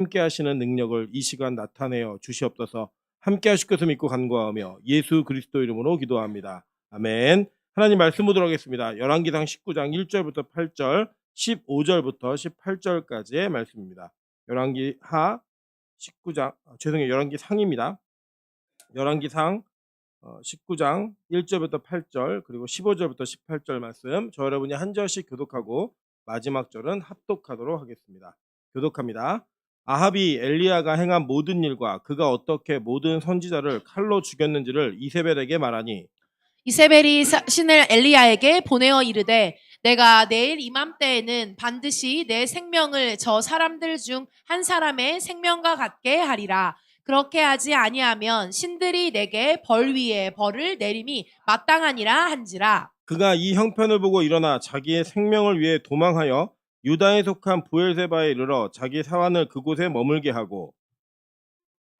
함께 하시는 능력을 이 시간 나타내어 주시옵소서. 함께 하실 것을 믿고 간구하며 예수 그리스도 이름으로 기도합니다. 아멘. 하나님 말씀 보도록 하겠습니다. 열왕기상 19장 1절부터 8절, 15절부터 18절까지의 말씀입니다. 열왕기하 19장 죄송해요. 열왕기상입니다. 열왕기상 19장 1절부터 8절 그리고 15절부터 18절 말씀 저 여러분이 한 절씩 교독하고 마지막 절은 합독하도록 하겠습니다. 교독합니다. 아합이 엘리야가 행한 모든 일과 그가 어떻게 모든 선지자를 칼로 죽였는지를 이세벨에게 말하니 이세벨이 신을 엘리야에게 보내어 이르되 내가 내일 이맘때에는 반드시 내 생명을 저 사람들 중 한 사람의 생명과 같게 하리라. 그렇게 하지 아니하면 신들이 내게 벌 위에 벌을 내림이 마땅하니라 한지라. 그가 이 형편을 보고 일어나 자기의 생명을 위해 도망하여 유다에 속한 부엘세바에 이르러 자기 사환을 그곳에 머물게 하고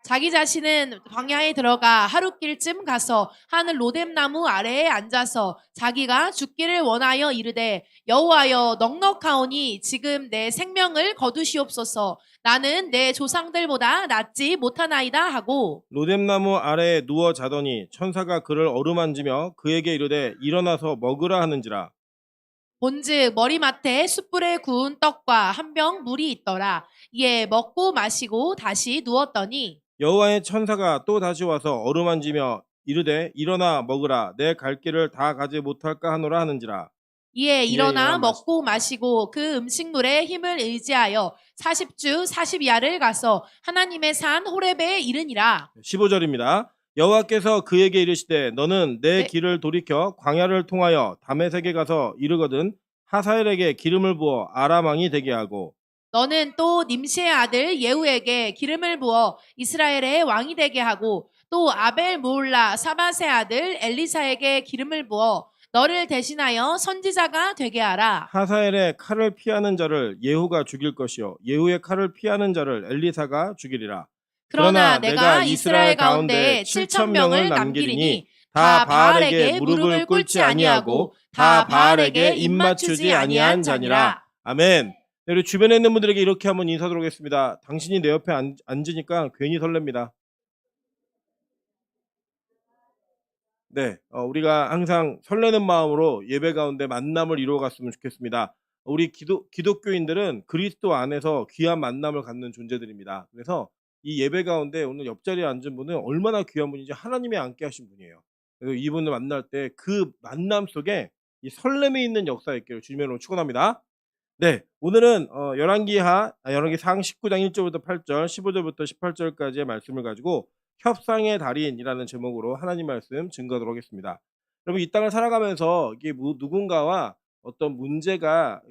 자기 자신은 광야에 들어가 하룻길쯤 가서 하늘 로뎀나무 아래에 앉아서 자기가 죽기를 원하여 이르되 여호와여 넉넉하오니 지금 내 생명을 거두시옵소서. 나는 내 조상들보다 낫지 못하나이다 하고 로뎀나무 아래에 누워 자더니 천사가 그를 어루만지며 그에게 이르되 일어나서 먹으라 하는지라. 본즉 머리맡에 숯불에 구운 떡과 한 병 물이 있더라. 이에 먹고 마시고 다시 누웠더니 여호와의 천사가 또 다시 와서 어루만지며 이르되 일어나 먹으라 내 갈 길을 다 가지 못할까 하노라 하는지라. 이에 일어나 일어나 먹고 마시고 그 음식물의 힘을 의지하여 40주 40야를 가서 하나님의 산 호렙에 이르니라. 15절입니다. 여호와께서 그에게 이르시되 너는 내 네. 길을 돌이켜 광야를 통하여 다메섹에 가서 이르거든 하사엘에게 기름을 부어 아람 왕이 되게 하고 너는 또 님시의 아들 예후에게 기름을 부어 이스라엘의 왕이 되게 하고 또 아벨 무올라 사밧의 아들 엘리사에게 기름을 부어 너를 대신하여 선지자가 되게 하라. 하사엘의 칼을 피하는 자를 예후가 죽일 것이요 예후의 칼을 피하는 자를 엘리사가 죽이리라. 그러나 내가 이스라엘 가운데 7천 명을 남기리니 다 바알에게 무릎을 꿇지 아니하고 다 바알에게 입맞추지 아니한 자니라. 아멘. 우리 주변에 있는 분들에게 이렇게 한번 인사드리도록 하겠습니다. 당신이 내 옆에 앉으니까 괜히 설렙니다. 네, 우리가 항상 설레는 마음으로 예배 가운데 만남을 이루어갔으면 좋겠습니다. 우리 기독교인들은 그리스도 안에서 귀한 만남을 갖는 존재들입니다. 그래서 이 예배 가운데 오늘 옆자리에 앉은 분은 얼마나 귀한 분인지 하나님이 함께 하신 분이에요. 그래서 이분을 만날 때 그 만남 속에 이 설렘이 있는 역사 있기를 주님의 이름으로 축원합니다. 네, 오늘은 열왕기상 19장 1절부터 8절, 15절부터 18절까지의 말씀을 가지고 협상의 달인이라는 제목으로 하나님 말씀 증거하도록 하겠습니다. 여러분 이 땅을 살아가면서 이게 누군가와 어떤 문제가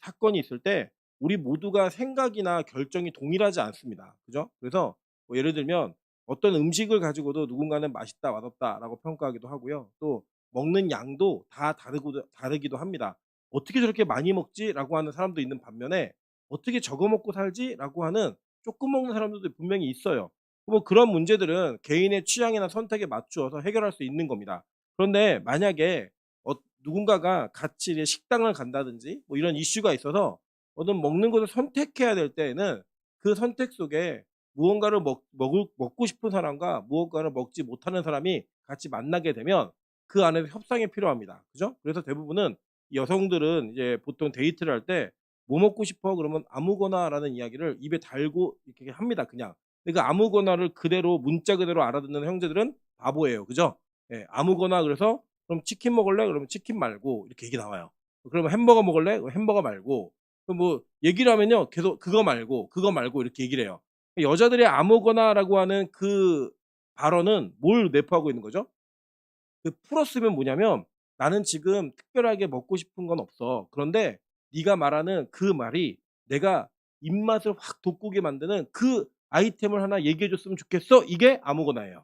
사건이 있을 때 우리 모두가 생각이나 결정이 동일하지 않습니다. 그죠? 그래서 뭐 예를 들면 어떤 음식을 가지고도 누군가는 맛있다, 맛없다라고 평가하기도 하고요. 또 먹는 양도 다 다르기도 합니다. 어떻게 저렇게 많이 먹지라고 하는 사람도 있는 반면에 어떻게 적어 먹고 살지라고 하는 조금 먹는 사람들도 분명히 있어요. 뭐 그런 문제들은 개인의 취향이나 선택에 맞추어서 해결할 수 있는 겁니다. 그런데 만약에 누군가가 같이 이제 식당을 간다든지 뭐 이런 이슈가 있어서 어떤 먹는 것을 선택해야 될 때에는 그 선택 속에 무언가를 먹고 싶은 사람과 무언가를 먹지 못하는 사람이 같이 만나게 되면 그 안에서 협상이 필요합니다. 그죠? 그래서 대부분은 여성들은 이제 보통 데이트를 할 때 "뭐 먹고 싶어?" 그러면 "아무거나."라는 이야기를 입에 달고 이렇게 합니다 그냥. 그 아무거나를 그대로 문자 그대로 알아듣는 형제들은 바보예요. 그죠? 예. 아무거나 그래서 "그럼 치킨 먹을래?" 그러면 치킨 말고 이렇게 얘기 나와요. 그러면 "햄버거 먹을래?" 그럼 햄버거 말고 그럼 뭐 얘기를 하면요. 계속 그거 말고, 그거 말고 이렇게 얘기를 해요. 여자들의 아무거나라고 하는 그 발언은 뭘 내포하고 있는 거죠? 그 풀었으면 뭐냐면 "나는 지금 특별하게 먹고 싶은 건 없어. 그런데 네가 말하는 그 말이 내가 입맛을 확 돋구게 만드는 그 아이템을 하나 얘기해 줬으면 좋겠어." 이게 아무거나예요.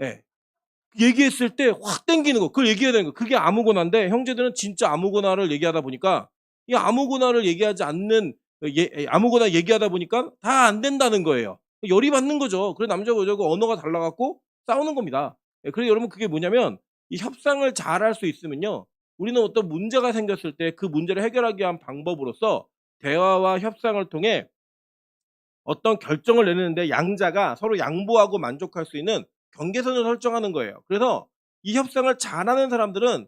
예. 얘기했을 때 확 땡기는 거. 그걸 얘기해야 되는 거. 그게 아무거나인데 형제들은 진짜 아무거나를 얘기하다 보니까 이 아무거나를 얘기하지 않는 아무거나 얘기하다 보니까 다 안 된다는 거예요. 열이 받는 거죠. 그래서 남자고 여자고 언어가 달라 갖고 싸우는 겁니다. 예 그래서 여러분 그게 뭐냐면 이 협상을 잘할 수 있으면요. 우리는 어떤 문제가 생겼을 때 그 문제를 해결하기 위한 방법으로서 대화와 협상을 통해 어떤 결정을 내리는데 양자가 서로 양보하고 만족할 수 있는 경계선을 설정하는 거예요. 그래서 이 협상을 잘하는 사람들은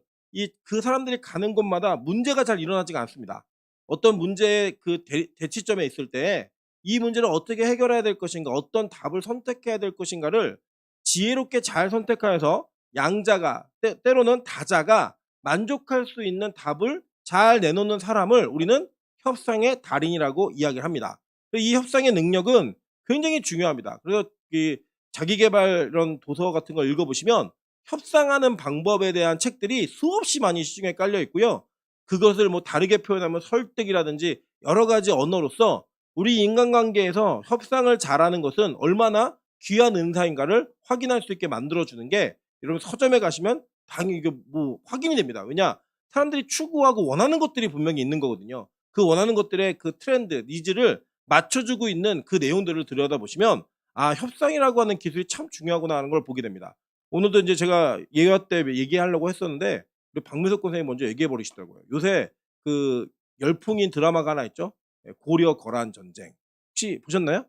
그 사람들이 가는 곳마다 문제가 잘 일어나지가 않습니다. 어떤 문제의 그 대치점에 있을 때 이 문제를 어떻게 해결해야 될 것인가, 어떤 답을 선택해야 될 것인가를 지혜롭게 잘 선택하여서 양자가 때로는 다자가 만족할 수 있는 답을 잘 내놓는 사람을 우리는 협상의 달인이라고 이야기를 합니다. 이 협상의 능력은 굉장히 중요합니다. 그래서 이 자기계발 이런 도서 같은 걸 읽어보시면 협상하는 방법에 대한 책들이 수없이 많이 시중에 깔려 있고요. 그것을 뭐 다르게 표현하면 설득이라든지 여러 가지 언어로서 우리 인간관계에서 협상을 잘하는 것은 얼마나 귀한 은사인가를 확인할 수 있게 만들어주는 게, 여러분 서점에 가시면 당연히 이게 뭐 확인이 됩니다. 왜냐? 사람들이 추구하고 원하는 것들이 분명히 있는 거거든요. 그 원하는 것들의 그 트렌드, 니즈를 맞춰주고 있는 그 내용들을 들여다보시면 아, 협상이라고 하는 기술이 참 중요하구나 하는 걸 보게 됩니다. 오늘도 이제 제가 예화 때 얘기하려고 했었는데 우리 박민석 선생님이 먼저 얘기해 버리시더라고요. 요새 그 열풍인 드라마가 하나 있죠. 고려 거란 전쟁. 혹시 보셨나요?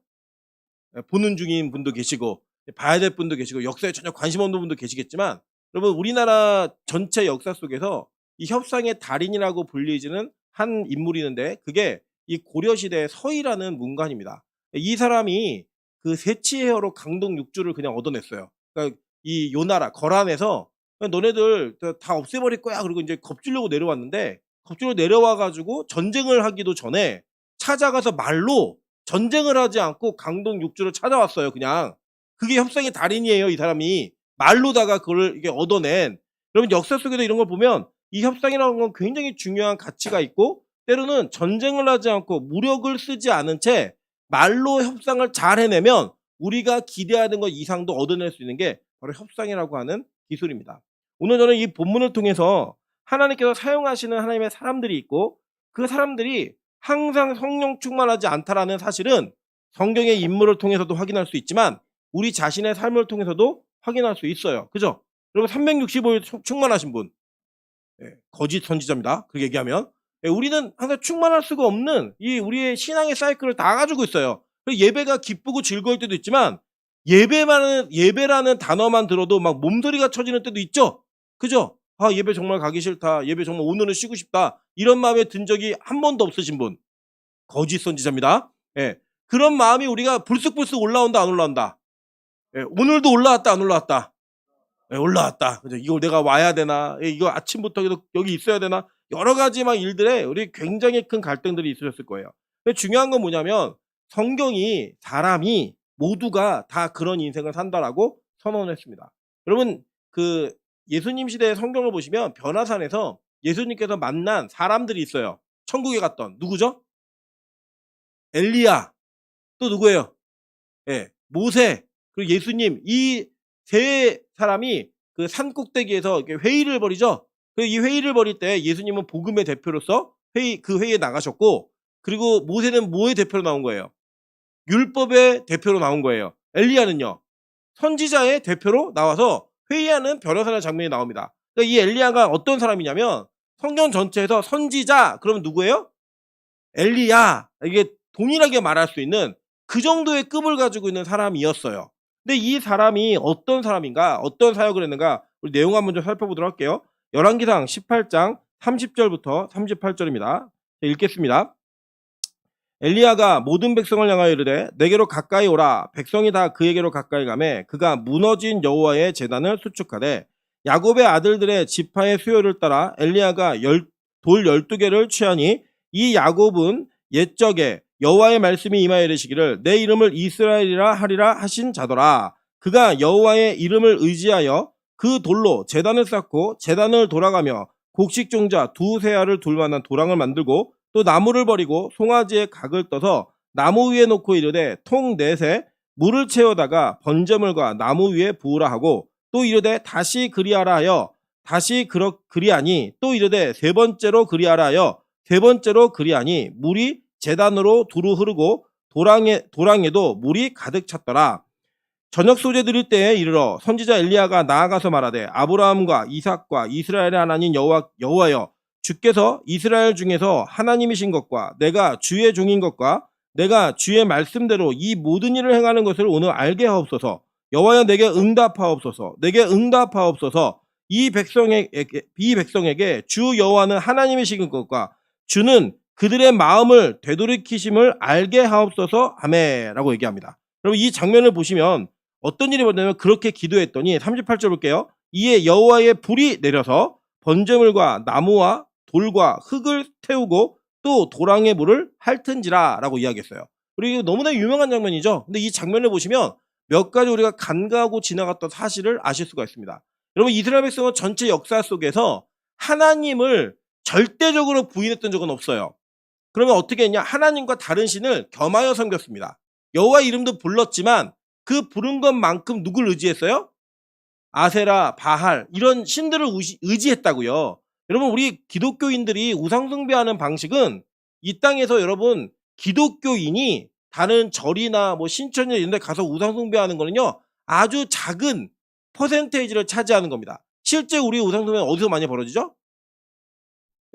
보는 중인 분도 계시고 봐야 될 분도 계시고 역사에 전혀 관심 없는 분도 계시겠지만, 여러분 우리나라 전체 역사 속에서 이 협상의 달인이라고 불리지는 한 인물이 있는데 그게 이 고려시대의 서희라는 문관입니다. 이 사람이 그 세치헤어로 강동 6주를 그냥 얻어냈어요. 그러니까 이 요나라 거란에서 그냥 너네들 다 없애버릴 거야 그리고 이제 겁주려고 내려왔는데, 겁주려 내려와 가지고 전쟁을 하기도 전에 찾아가서 말로 전쟁을 하지 않고 강동 6주를 찾아왔어요. 그냥 그게 협상의 달인이에요. 이 사람이 말로다가 그걸 이게 얻어낸. 여러분 역사 속에도 이런 걸 보면 이 협상이라는 건 굉장히 중요한 가치가 있고, 때로는 전쟁을 하지 않고 무력을 쓰지 않은 채 말로 협상을 잘 해내면 우리가 기대하는 것 이상도 얻어낼 수 있는 게 바로 협상이라고 하는 기술입니다. 오늘 저는 이 본문을 통해서 하나님께서 사용하시는 하나님의 사람들이 있고 그 사람들이 항상 성령 충만하지 않다라는 사실은 성경의 인물을 통해서도 확인할 수 있지만 우리 자신의 삶을 통해서도 확인할 수 있어요. 그죠? 여러분 365일 충만하신 분, 거짓 선지자입니다. 그렇게 얘기하면 우리는 항상 충만할 수가 없는 이 우리의 신앙의 사이클을 다 가지고 있어요. 예배가 기쁘고 즐거울 때도 있지만 예배라는 단어만 들어도 막 몸소리가 쳐지는 때도 있죠. 그죠? 아, 예배 정말 가기 싫다. 예배 정말 오늘은 쉬고 싶다. 이런 마음에 든 적이 한 번도 없으신 분, 거짓 선지자입니다. 그런 마음이 우리가 불쑥불쑥 올라온다 안 올라온다. 오늘도 올라왔다 안 올라왔다. 올라왔다. 그죠? 이거 내가 와야 되나? 이거 아침부터 여기 있어야 되나? 여러 가지 막 일들에 우리 굉장히 큰 갈등들이 있으셨을 거예요. 근데 중요한 건 뭐냐면 성경이 사람이 모두가 다 그런 인생을 산다라고 선언했습니다. 여러분 그 예수님 시대의 성경을 보시면 변화산에서 예수님께서 만난 사람들이 있어요. 천국에 갔던 누구죠? 엘리야. 또 누구예요? 모세. 그리고 예수님. 이 세 사람이 그 산 꼭대기에서 회의를 벌이죠. 이 회의를 벌일 때 예수님은 복음의 대표로서 그 회의에 나가셨고, 그리고 모세는 뭐의 대표로 나온 거예요? 율법의 대표로 나온 거예요. 엘리야는요, 선지자의 대표로 나와서 회의하는 변호사의 장면이 나옵니다. 그러니까 이 엘리야가 어떤 사람이냐면 성경 전체에서 선지자 그러면 누구예요? 엘리야. 이게 동일하게 말할 수 있는 그 정도의 급을 가지고 있는 사람이었어요. 근데 이 사람이 어떤 사람인가, 어떤 사역을 했는가, 우리 내용 한번 좀 살펴보도록 할게요. 열왕기상 18장 30절부터 38절입니다. 읽겠습니다. 엘리야가 모든 백성을 향하여 이르되 내게로 가까이 오라. 백성이 다 그에게로 가까이 가매 그가 무너진 여호와의 제단을 수축하되, 야곱의 아들들의 지파의 수요를 따라 엘리야가 돌 12개를 취하니 이 야곱은 옛적에 여호와의 말씀이 임하여 이르시기를 내 이름을 이스라엘이라 하리라 하신 자더라. 그가 여호와의 이름을 의지하여 그 돌로 제단을 쌓고 제단을 돌아가며 곡식종자 두세 알을 둘 만한 도랑을 만들고 또 나무를 버리고 송아지에 각을 떠서 나무 위에 놓고 이르되 통 넷에 물을 채워다가 번제물과 나무 위에 부으라 하고, 또 이르되 다시 그리하라 하여 다시 그리하니, 또 이르되 세 번째로 그리하라 하여 세 번째로 그리하니 물이 제단으로 두루 흐르고 도랑에도 물이 가득 찼더라. 저녁 소재 드릴 때에 이르러 선지자 엘리야가 나아가서 말하되 아브라함과 이삭과 이스라엘의 하나님 여호와여, 주께서 이스라엘 중에서 하나님이신 것과 내가 주의 종인 것과 내가 주의 말씀대로 이 모든 일을 행하는 것을 오늘 알게 하옵소서. 여호와여 내게 응답하옵소서. 내게 응답하옵소서. 이 백성에게 주 여호와는 하나님이신 것과 주는 그들의 마음을 되돌이키심을 알게 하옵소서. 아멘라고 얘기합니다. 여러분 이 장면을 보시면 어떤 일이 벌어졌냐면 그렇게 기도했더니 38절 볼게요. 이에 여호와의 불이 내려서 번제물과 나무와 돌과 흙을 태우고 또 도랑의 물을 핥은지라 라고 이야기했어요. 그리고 너무나 유명한 장면이죠. 근데 이 장면을 보시면 몇 가지 우리가 간과하고 지나갔던 사실을 아실 수가 있습니다. 여러분 이스라엘 백성은 전체 역사 속에서 하나님을 절대적으로 부인했던 적은 없어요. 그러면 어떻게 했냐? 하나님과 다른 신을 겸하여 섬겼습니다. 여호와 이름도 불렀지만 그 부른 것만큼 누굴 의지했어요? 아세라, 바할 이런 신들을 의지했다고요. 여러분 우리 기독교인들이 우상 숭배하는 방식은 이 땅에서 여러분 기독교인이 다른 절이나 뭐 신천지 이런 데 가서 우상 숭배하는 거는요. 아주 작은 퍼센테이지를 차지하는 겁니다. 실제 우리 우상 숭배는 어디서 많이 벌어지죠?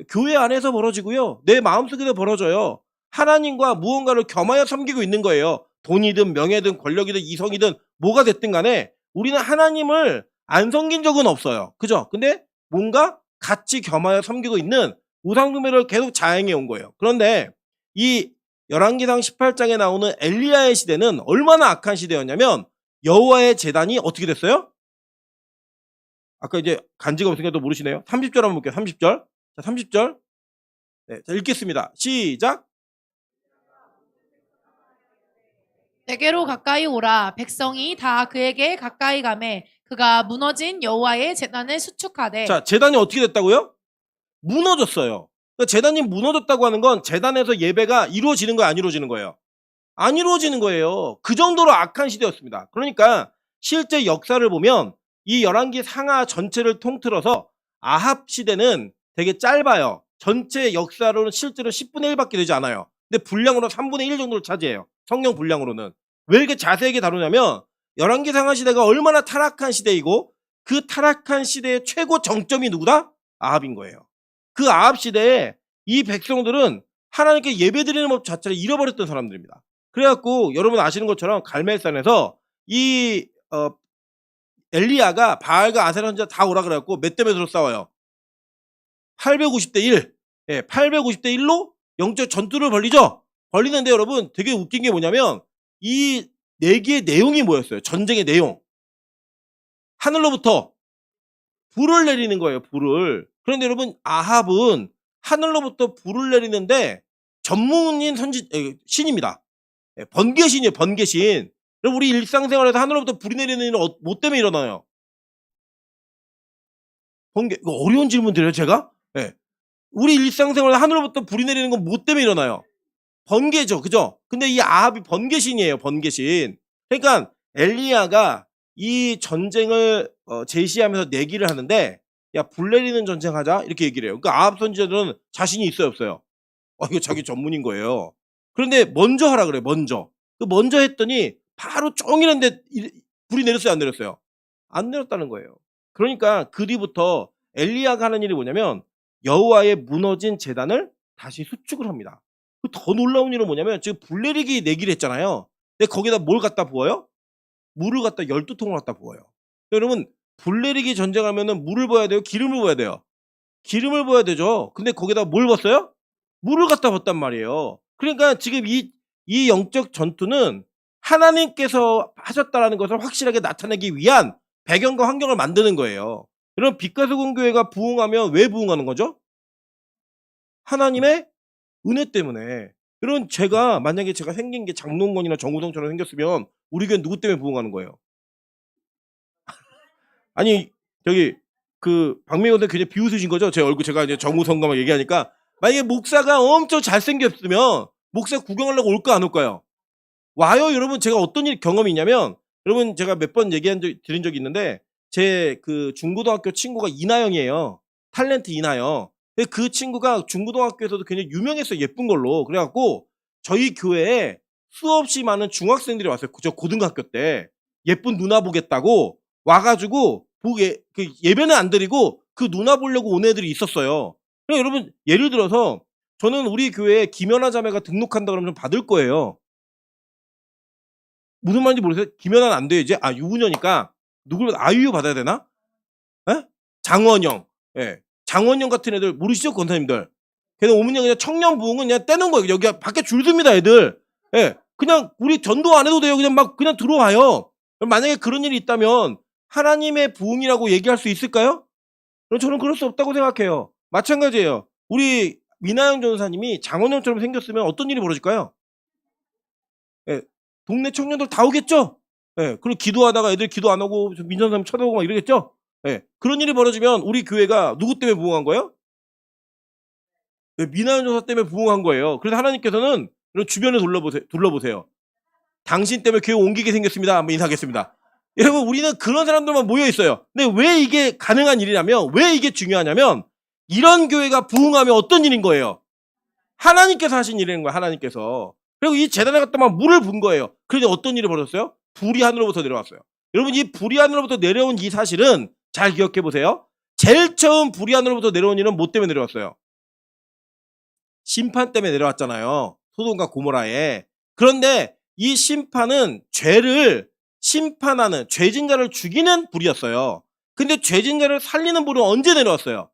교회 안에서 벌어지고요. 내 마음속에서 벌어져요. 하나님과 무언가를 겸하여 섬기고 있는 거예요. 돈이든 명예든 권력이든 이성이든 뭐가 됐든 간에 우리는 하나님을 안 섬긴 적은 없어요. 그죠? 근데 뭔가 같이 겸하여 섬기고 있는 우상숭배를 계속 자행해 온 거예요. 그런데 이 열왕기상 18장에 나오는 엘리야의 시대는 얼마나 악한 시대였냐면 여호와의 제단이 어떻게 됐어요? 아까 이제 간지가 없으니까 또 모르시네요. 30절 한번 볼게요. 30절. 자, 30절. 네, 자, 읽겠습니다. 시작. 내게로 가까이 오라. 백성이 다 그에게 가까이 가매 그가 무너진 여호와의 제단을 수축하되. 자, 제단이 어떻게 됐다고요? 무너졌어요. 그러니까 제단이 무너졌다고 하는 건 제단에서 예배가 이루어지는 거예요, 안 이루어지는 거예요? 안 이루어지는 거예요. 그 정도로 악한 시대였습니다. 그러니까 실제 역사를 보면 이 열왕기 상하 전체를 통틀어서 아합 시대는 되게 짧아요. 전체 역사로는 실제로 10분의 1밖에 되지 않아요. 근데 분량으로 3분의 1 정도를 차지해요. 성경 분량으로는. 왜 이렇게 자세하게 다루냐면 열왕기 상하 시대가 얼마나 타락한 시대이고 그 타락한 시대의 최고 정점이 누구다? 아합인 거예요. 그 아합 시대에 이 백성들은 하나님께 예배드리는 법 자체를 잃어버렸던 사람들입니다. 그래갖고 여러분 아시는 것처럼 갈멜산에서 이 엘리야가 바알과 아세라 선지자 다 오라 그래갖고 몇 대 몇으로 싸워요? 850대 1. 예, 850대 1로 영적 전투를 벌리죠? 벌리는데 여러분 되게 웃긴 게 뭐냐면 이 내기의 내용이 뭐였어요? 전쟁의 내용. 하늘로부터 불을 내리는 거예요, 불을. 그런데 여러분 아합은 하늘로부터 불을 내리는데 전문인 신입니다. 예, 번개신이에요, 번개신. 여러분 우리 일상생활에서 하늘로부터 불이 내리는 일은 뭐 때문에 일어나요? 번개. 이거 어려운 질문 드려요, 제가? 예. 우리 일상생활에 하늘로부터 불이 내리는 건 뭐 때문에 일어나요? 번개죠, 그죠? 근데 이 아합이 번개신이에요, 번개신. 그러니까 엘리야가 이 전쟁을 제시하면서 내기를 하는데 야, 불 내리는 전쟁 하자 이렇게 얘기를 해요. 그러니까 아합 선지자들은 자신이 있어요, 없어요? 이거 자기 전문인 거예요. 그런데 먼저 하라 그래요, 먼저. 먼저 했더니 바로 쫑이는데 불이 내렸어요, 안 내렸어요? 안 내렸다는 거예요. 그러니까 그 뒤부터 엘리야가 하는 일이 뭐냐면 여호와의 무너진 제단을 다시 수축을 합니다. 더 놀라운 일은 뭐냐면 지금 불 내리기 내기를 했잖아요. 근데 거기다 뭘 갖다 부어요? 물을 갖다 12통을 갖다 부어요. 여러분 불 내리기 전쟁하면은 물을 부어야 돼요? 기름을 부어야 돼요? 기름을 부어야 되죠. 근데 거기다 뭘 부었어요? 물을 갖다 부었단 말이에요. 그러니까 지금 이 영적 전투는 하나님께서 하셨다라는 것을 확실하게 나타내기 위한 배경과 환경을 만드는 거예요. 여러분 빛과 소금 교회가 부흥하면 왜 부흥하는 거죠? 하나님의 은혜 때문에. 여러분 만약에 제가 생긴 게 장동건이나 정우성처럼 생겼으면 우리 교회 누구 때문에 부흥하는 거예요? 아니 저기 박명호 선생 굉장히 비웃으신 거죠? 제 얼굴 제가 이제 정우성과 막 얘기하니까 만약에 목사가 엄청 잘생겼으면 목사 구경하려고 올까 안 올까요? 와요. 여러분 제가 어떤 경험이 있냐면 여러분 제가 몇 번 드린 적이 있는데 제 중고등학교 친구가 이나영이에요. 탤런트 이나영. 근데 그 친구가 중고등학교에서도 굉장히 유명했어요. 예쁜 걸로. 그래갖고 저희 교회에 수없이 많은 중학생들이 왔어요. 저 고등학교 때 예쁜 누나 보겠다고 와가지고 예배는 안 드리고 그 누나 보려고 온 애들이 있었어요. 그러니까 여러분 예를 들어서 저는 우리 교회에 김연아 자매가 등록한다 그러면 좀 받을 거예요. 무슨 말인지 모르세요? 김연아는 안 돼요, 이제? 아, 유부녀니까. 누굴, 아이유 받아야 되나? 예? 장원영. 예. 장원영 같은 애들 모르시죠, 권사님들? 걔는 오면 그냥 청년 부흥은 그냥 떼는 거예요. 여기 밖에 줄 섭니다, 애들. 예. 그냥 우리 전도 안 해도 돼요. 그냥 막 그냥 들어와요. 그럼 만약에 그런 일이 있다면 하나님의 부흥이라고 얘기할 수 있을까요? 그럼 저는 그럴 수 없다고 생각해요. 마찬가지예요. 우리 민하영 전사님이 장원영처럼 생겼으면 어떤 일이 벌어질까요? 예. 동네 청년들 다 오겠죠? 예. 그리고 기도하다가 애들 기도 안 하고 민전사님 쳐다보고 막 이러겠죠? 예. 그런 일이 벌어지면 우리 교회가 누구 때문에 부흥한 거예요? 네, 미나연 전사 때문에 부흥한 거예요. 그래서 하나님께서는 이런 주변을 둘러보세요. 당신 때문에 교회 옮기게 생겼습니다. 한번 인사하겠습니다. 여러분, 우리는 그런 사람들만 모여 있어요. 근데 왜 이게 가능한 일이냐면, 왜 이게 중요하냐면, 이런 교회가 부흥하면 어떤 일인 거예요? 하나님께서 하신 일인 거예요, 하나님께서. 그리고 이 재단에 갖다 막 물을 분 거예요. 그런데 어떤 일이 벌어졌어요? 불이 하늘로부터 내려왔어요. 여러분, 이 불이 하늘로부터 내려온 이 사실은 잘 기억해 보세요. 제일 처음 불이 하늘로부터 내려온 일은 뭐 때문에 내려왔어요? 심판 때문에 내려왔잖아요. 소돔과 고모라에. 그런데 이 심판은 죄를 심판하는, 죄진자를 죽이는 불이었어요. 근데 죄진자를 살리는 불은 언제 내려왔어요?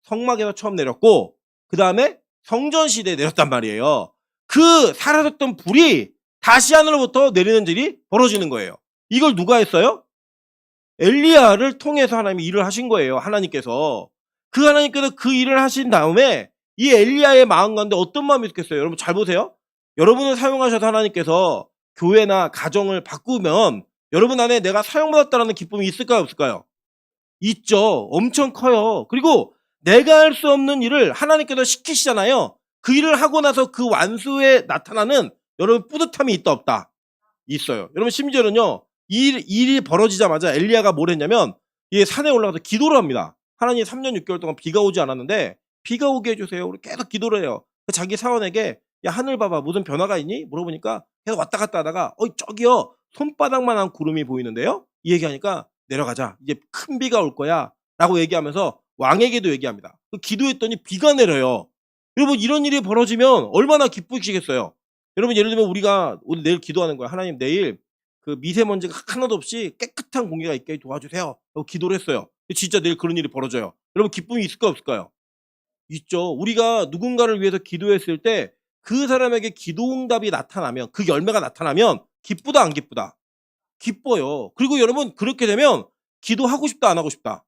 성막에서 처음 내렸고, 그 다음에 성전시대에 내렸단 말이에요. 그 사라졌던 불이 다시 하늘로부터 내리는 일이 벌어지는 거예요. 이걸 누가 했어요? 엘리야를 통해서 하나님이 일을 하신 거예요. 하나님께서. 그 하나님께서 그 일을 하신 다음에 이 엘리야의 마음 가운데 어떤 마음이 있겠어요? 여러분 잘 보세요. 여러분을 사용하셔서 하나님께서 교회나 가정을 바꾸면 여러분 안에 내가 사용받았다는 기쁨이 있을까요? 없을까요? 있죠. 엄청 커요. 그리고 내가 할 수 없는 일을 하나님께서 시키시잖아요. 그 일을 하고 나서 그 완수에 나타나는 여러분 뿌듯함이 있다 없다? 있어요. 여러분 심지어는요. 일이 벌어지자마자 엘리야가 뭘 했냐면 이 산에 올라가서 기도를 합니다. 하나님 3년 6개월 동안 비가 오지 않았는데 비가 오게 해주세요. 우리 계속 기도를 해요. 자기 사원에게 야 하늘 봐봐 무슨 변화가 있니? 물어보니까 계속 왔다 갔다 하다가 저기요 손바닥만한 구름이 보이는데요? 이 얘기하니까 내려가자. 이제 큰 비가 올 거야. 라고 얘기하면서 왕에게도 얘기합니다. 기도했더니 비가 내려요. 여러분 이런 일이 벌어지면 얼마나 기쁘시겠어요. 여러분 예를 들면 우리가 오늘 내일 기도하는 거야. 하나님 내일 그 미세먼지가 하나도 없이 깨끗한 공기가 있게 도와주세요. 라고 기도를 했어요. 진짜 내일 그런 일이 벌어져요. 여러분 기쁨이 있을까요 없을까요? 있죠. 우리가 누군가를 위해서 기도했을 때 그 사람에게 기도응답이 나타나면 그 열매가 나타나면 기쁘다 안 기쁘다? 기뻐요. 그리고 여러분 그렇게 되면 기도하고 싶다 안 하고 싶다?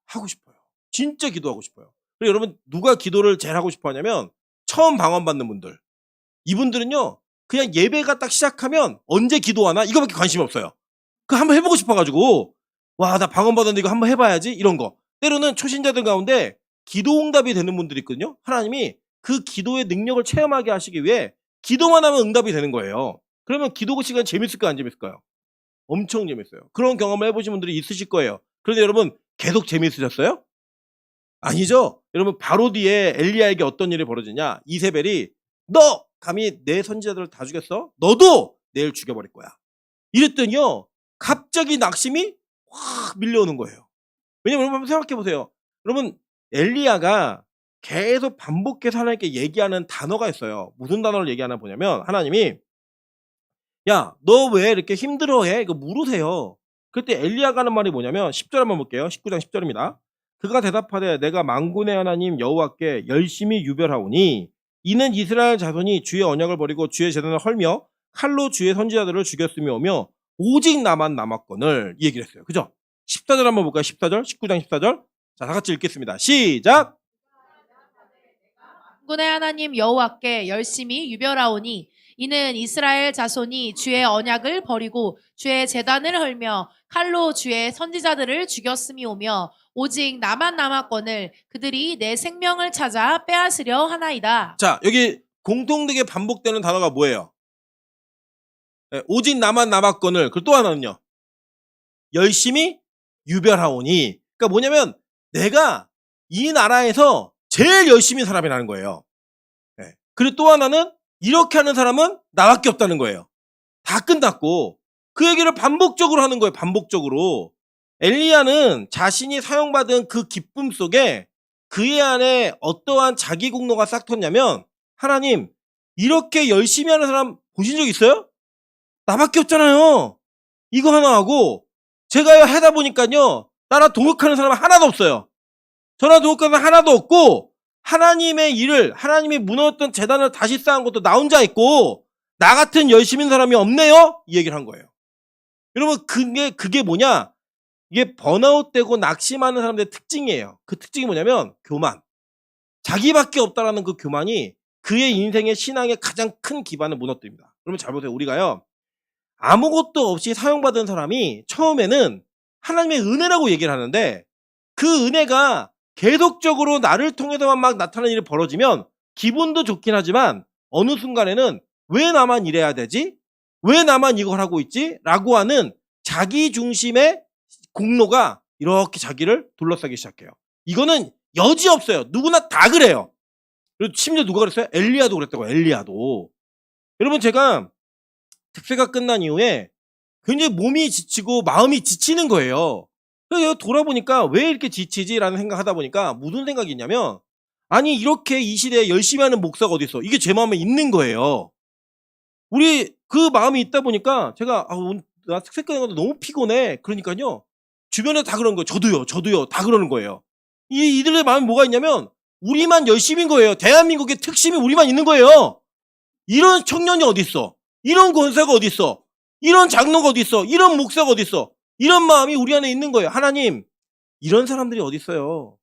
하고 싶어요. 진짜 기도하고 싶어요. 그리고 여러분 누가 기도를 제일 하고 싶어 하냐면 처음 방언받는 분들. 이분들은요. 그냥 예배가 딱 시작하면 언제 기도하나 이거밖에 관심이 없어요. 그거 한번 해보고 싶어가지고 와 나 방언받았는데 이거 한번 해봐야지 이런 거. 때로는 초신자들 가운데 기도응답이 되는 분들이 있거든요. 하나님이 그 기도의 능력을 체험하게 하시기 위해 기도만 하면 응답이 되는 거예요. 그러면 기도 시간 재밌을까요 안 재밌을까요? 엄청 재밌어요. 그런 경험을 해보신 분들이 있으실 거예요. 그런데 여러분 계속 재미있으셨어요? 아니죠. 여러분 바로 뒤에 엘리야에게 어떤 일이 벌어지냐. 이세벨이 너 감히 내 선지자들을 다 죽였어? 너도 내일 죽여버릴 거야. 이랬더니요. 갑자기 낙심이 확 밀려오는 거예요. 왜냐면 여러분 한번 생각해 보세요. 여러분 엘리야가 계속 반복해서 하나님께 얘기하는 단어가 있어요. 무슨 단어를 얘기하나 보냐면 하나님이 야, 너 왜 이렇게 힘들어해? 이거 물으세요. 그때 엘리야가 하는 말이 뭐냐면 10절 한번 볼게요. 19장 10절입니다. 그가 대답하되 내가 만군의 하나님 여호와께 열심히 유별하오니 이는 이스라엘 자손이 주의 언약을 버리고 주의 제단을 헐며 칼로 주의 선지자들을 죽였으며 오며 오직 나만 남았거늘 이 얘기를 했어요. 그죠? 14절 한번 볼까요? 14절 19장 14절 자 다같이 읽겠습니다. 시작. 군의 하나님 여호와께 열심히 유별하오니 이는 이스라엘 자손이 주의 언약을 버리고 주의 제단을 헐며 칼로 주의 선지자들을 죽였음이오며 오직 나만 남았거늘 그들이 내 생명을 찾아 빼앗으려 하나이다. 자 여기 공통되게 반복되는 단어가 뭐예요? 네, 오직 나만 남았거늘 그리고 또 하나는요. 열심히 유별하오니 그러니까 뭐냐면 내가 이 나라에서 제일 열심히 사람이라는 거예요. 네. 그리고 또 하나는 이렇게 하는 사람은 나밖에 없다는 거예요. 다 끝났고 그 얘기를 반복적으로 하는 거예요. 반복적으로. 엘리야는 자신이 사용받은 그 기쁨 속에 그의 안에 어떠한 자기 공로가 싹 텄냐면 하나님 이렇게 열심히 하는 사람 보신 적 있어요? 나밖에 없잖아요. 이거 하나 하고 제가 하다 보니까요. 나랑 동역하는 사람은 하나도 없어요. 저랑 동역하는 사람 하나도 없고 하나님의 일을 하나님이 무너졌던 재단을 다시 쌓은 것도 나 혼자 있고 나 같은 열심히 있는 사람이 없네요. 이 얘기를 한 거예요. 여러분 그게 뭐냐? 이게 번아웃되고 낙심하는 사람들의 특징이에요. 그 특징이 뭐냐면 교만. 자기밖에 없다라는 그 교만이 그의 인생의 신앙의 가장 큰 기반을 무너뜨립니다. 그러면 잘 보세요. 우리가요. 아무것도 없이 사용받은 사람이 처음에는 하나님의 은혜라고 얘기를 하는데 그 은혜가 계속적으로 나를 통해서만 막 나타나는 일이 벌어지면 기분도 좋긴 하지만 어느 순간에는 왜 나만 이래야 되지? 왜 나만 이걸 하고 있지? 라고 하는 자기 중심의 공로가 이렇게 자기를 둘러싸기 시작해요. 이거는 여지없어요. 누구나 다 그래요. 그리고 심지어 누가 그랬어요? 엘리야도 그랬다고. 엘리야도. 여러분 제가 특세가 끝난 이후에 굉장히 몸이 지치고 마음이 지치는 거예요. 그래서 돌아보니까 왜 이렇게 지치지라는 생각하다 보니까 무슨 생각이 있냐면 아니 이렇게 이 시대에 열심히 하는 목사가 어디 있어? 이게 제 마음에 있는 거예요. 우리 그 마음이 있다 보니까 제가 오늘 나 특세 끝난 건데 너무 피곤해. 그러니까요. 주변에 다 그런 거예요. 저도요. 다 그러는 거예요. 이들의 마음이 뭐가 있냐면 우리만 열심인 거예요. 대한민국의 특심이 우리만 있는 거예요. 이런 청년이 어디 있어? 이런 권사가 어디 있어? 이런 장로가 어디 있어? 이런 목사가 어디 있어? 이런 마음이 우리 안에 있는 거예요. 하나님, 이런 사람들이 어디 있어요?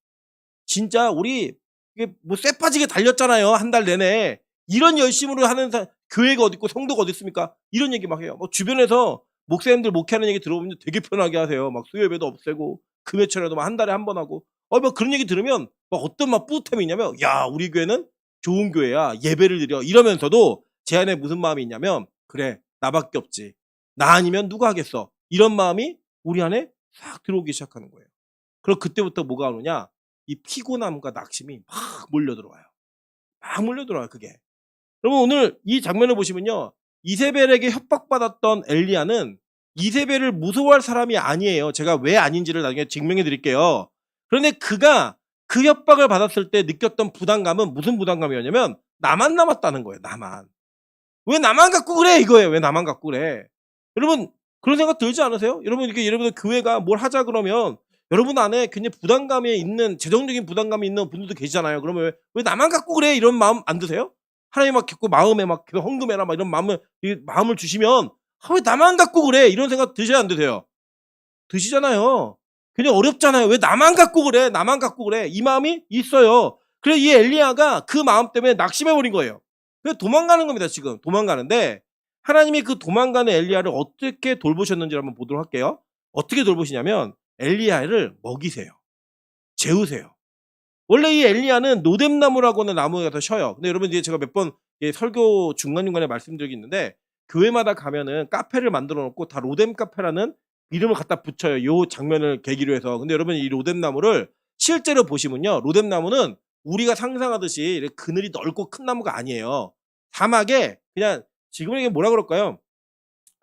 진짜 우리 이게 뭐 쇠 빠지게 달렸잖아요. 한 달 내내. 이런 열심으로 하는 교회가 어디 있고 성도가 어디 있습니까? 이런 얘기 막 해요. 뭐 주변에서 목사님들 목회하는 얘기 들어보면 되게 편하게 하세요. 막 수요 예배도 없애고 금요철에도 막 한 달에 한 번 하고. 뭐 그런 얘기 들으면 막 어떤 막 뿌듯함이 있냐면 야, 우리 교회는 좋은 교회야. 예배를 드려. 이러면서도 제 안에 무슨 마음이 있냐면 그래, 나밖에 없지. 나 아니면 누가 하겠어. 이런 마음이 우리 안에 싹 들어오기 시작하는 거예요. 그럼 그때부터 뭐가 오느냐? 이 피곤함과 낙심이 막 몰려들어와요. 막 몰려들어와요, 그게. 여러분 오늘 이 장면을 보시면요. 이세벨에게 협박받았던 엘리야는 이세벨을 무서워할 사람이 아니에요. 제가 왜 아닌지를 나중에 증명해 드릴게요. 그런데 그가 그 협박을 받았을 때 느꼈던 부담감은 무슨 부담감이었냐면 나만 남았다는 거예요. 나만. 왜 나만 갖고 그래? 이거예요. 왜 나만 갖고 그래? 여러분 그런 생각 들지 않으세요? 여러분 이렇게 여러분들 교회가 뭘 하자 그러면 여러분 안에 굉장히 부담감이 있는 재정적인 부담감이 있는 분들도 계시잖아요. 그러면 왜 나만 갖고 그래? 이런 마음 안 드세요? 하나님 막 겪고 마음에 막 헌금해라 막 이런 마음을 주시면 왜 나만 갖고 그래? 이런 생각 드셔야 안 드세요? 드시잖아요. 그냥 어렵잖아요. 왜 나만 갖고 그래? 나만 갖고 그래? 이 마음이 있어요. 그래서 이 엘리야가 그 마음 때문에 낙심해버린 거예요. 그래서 도망가는 겁니다. 지금 도망가는데 하나님이 그 도망가는 엘리야를 어떻게 돌보셨는지 한번 보도록 할게요. 어떻게 돌보시냐면 엘리야를 먹이세요. 재우세요. 원래 이 엘리야는 노뎀나무라고 하는 나무에 가서 쉬어요. 근데 여러분 이제 제가 몇 번 설교 중간중간에 말씀드린 게 있는데 교회마다 가면은 카페를 만들어 놓고 다 로뎀 카페라는 이름을 갖다 붙여요. 요 장면을 계기로 해서. 근데 여러분 이 로뎀나무를 실제로 보시면요. 로뎀나무는 우리가 상상하듯이 이렇게 그늘이 넓고 큰 나무가 아니에요. 사막에 그냥 지금 이게 뭐라 그럴까요?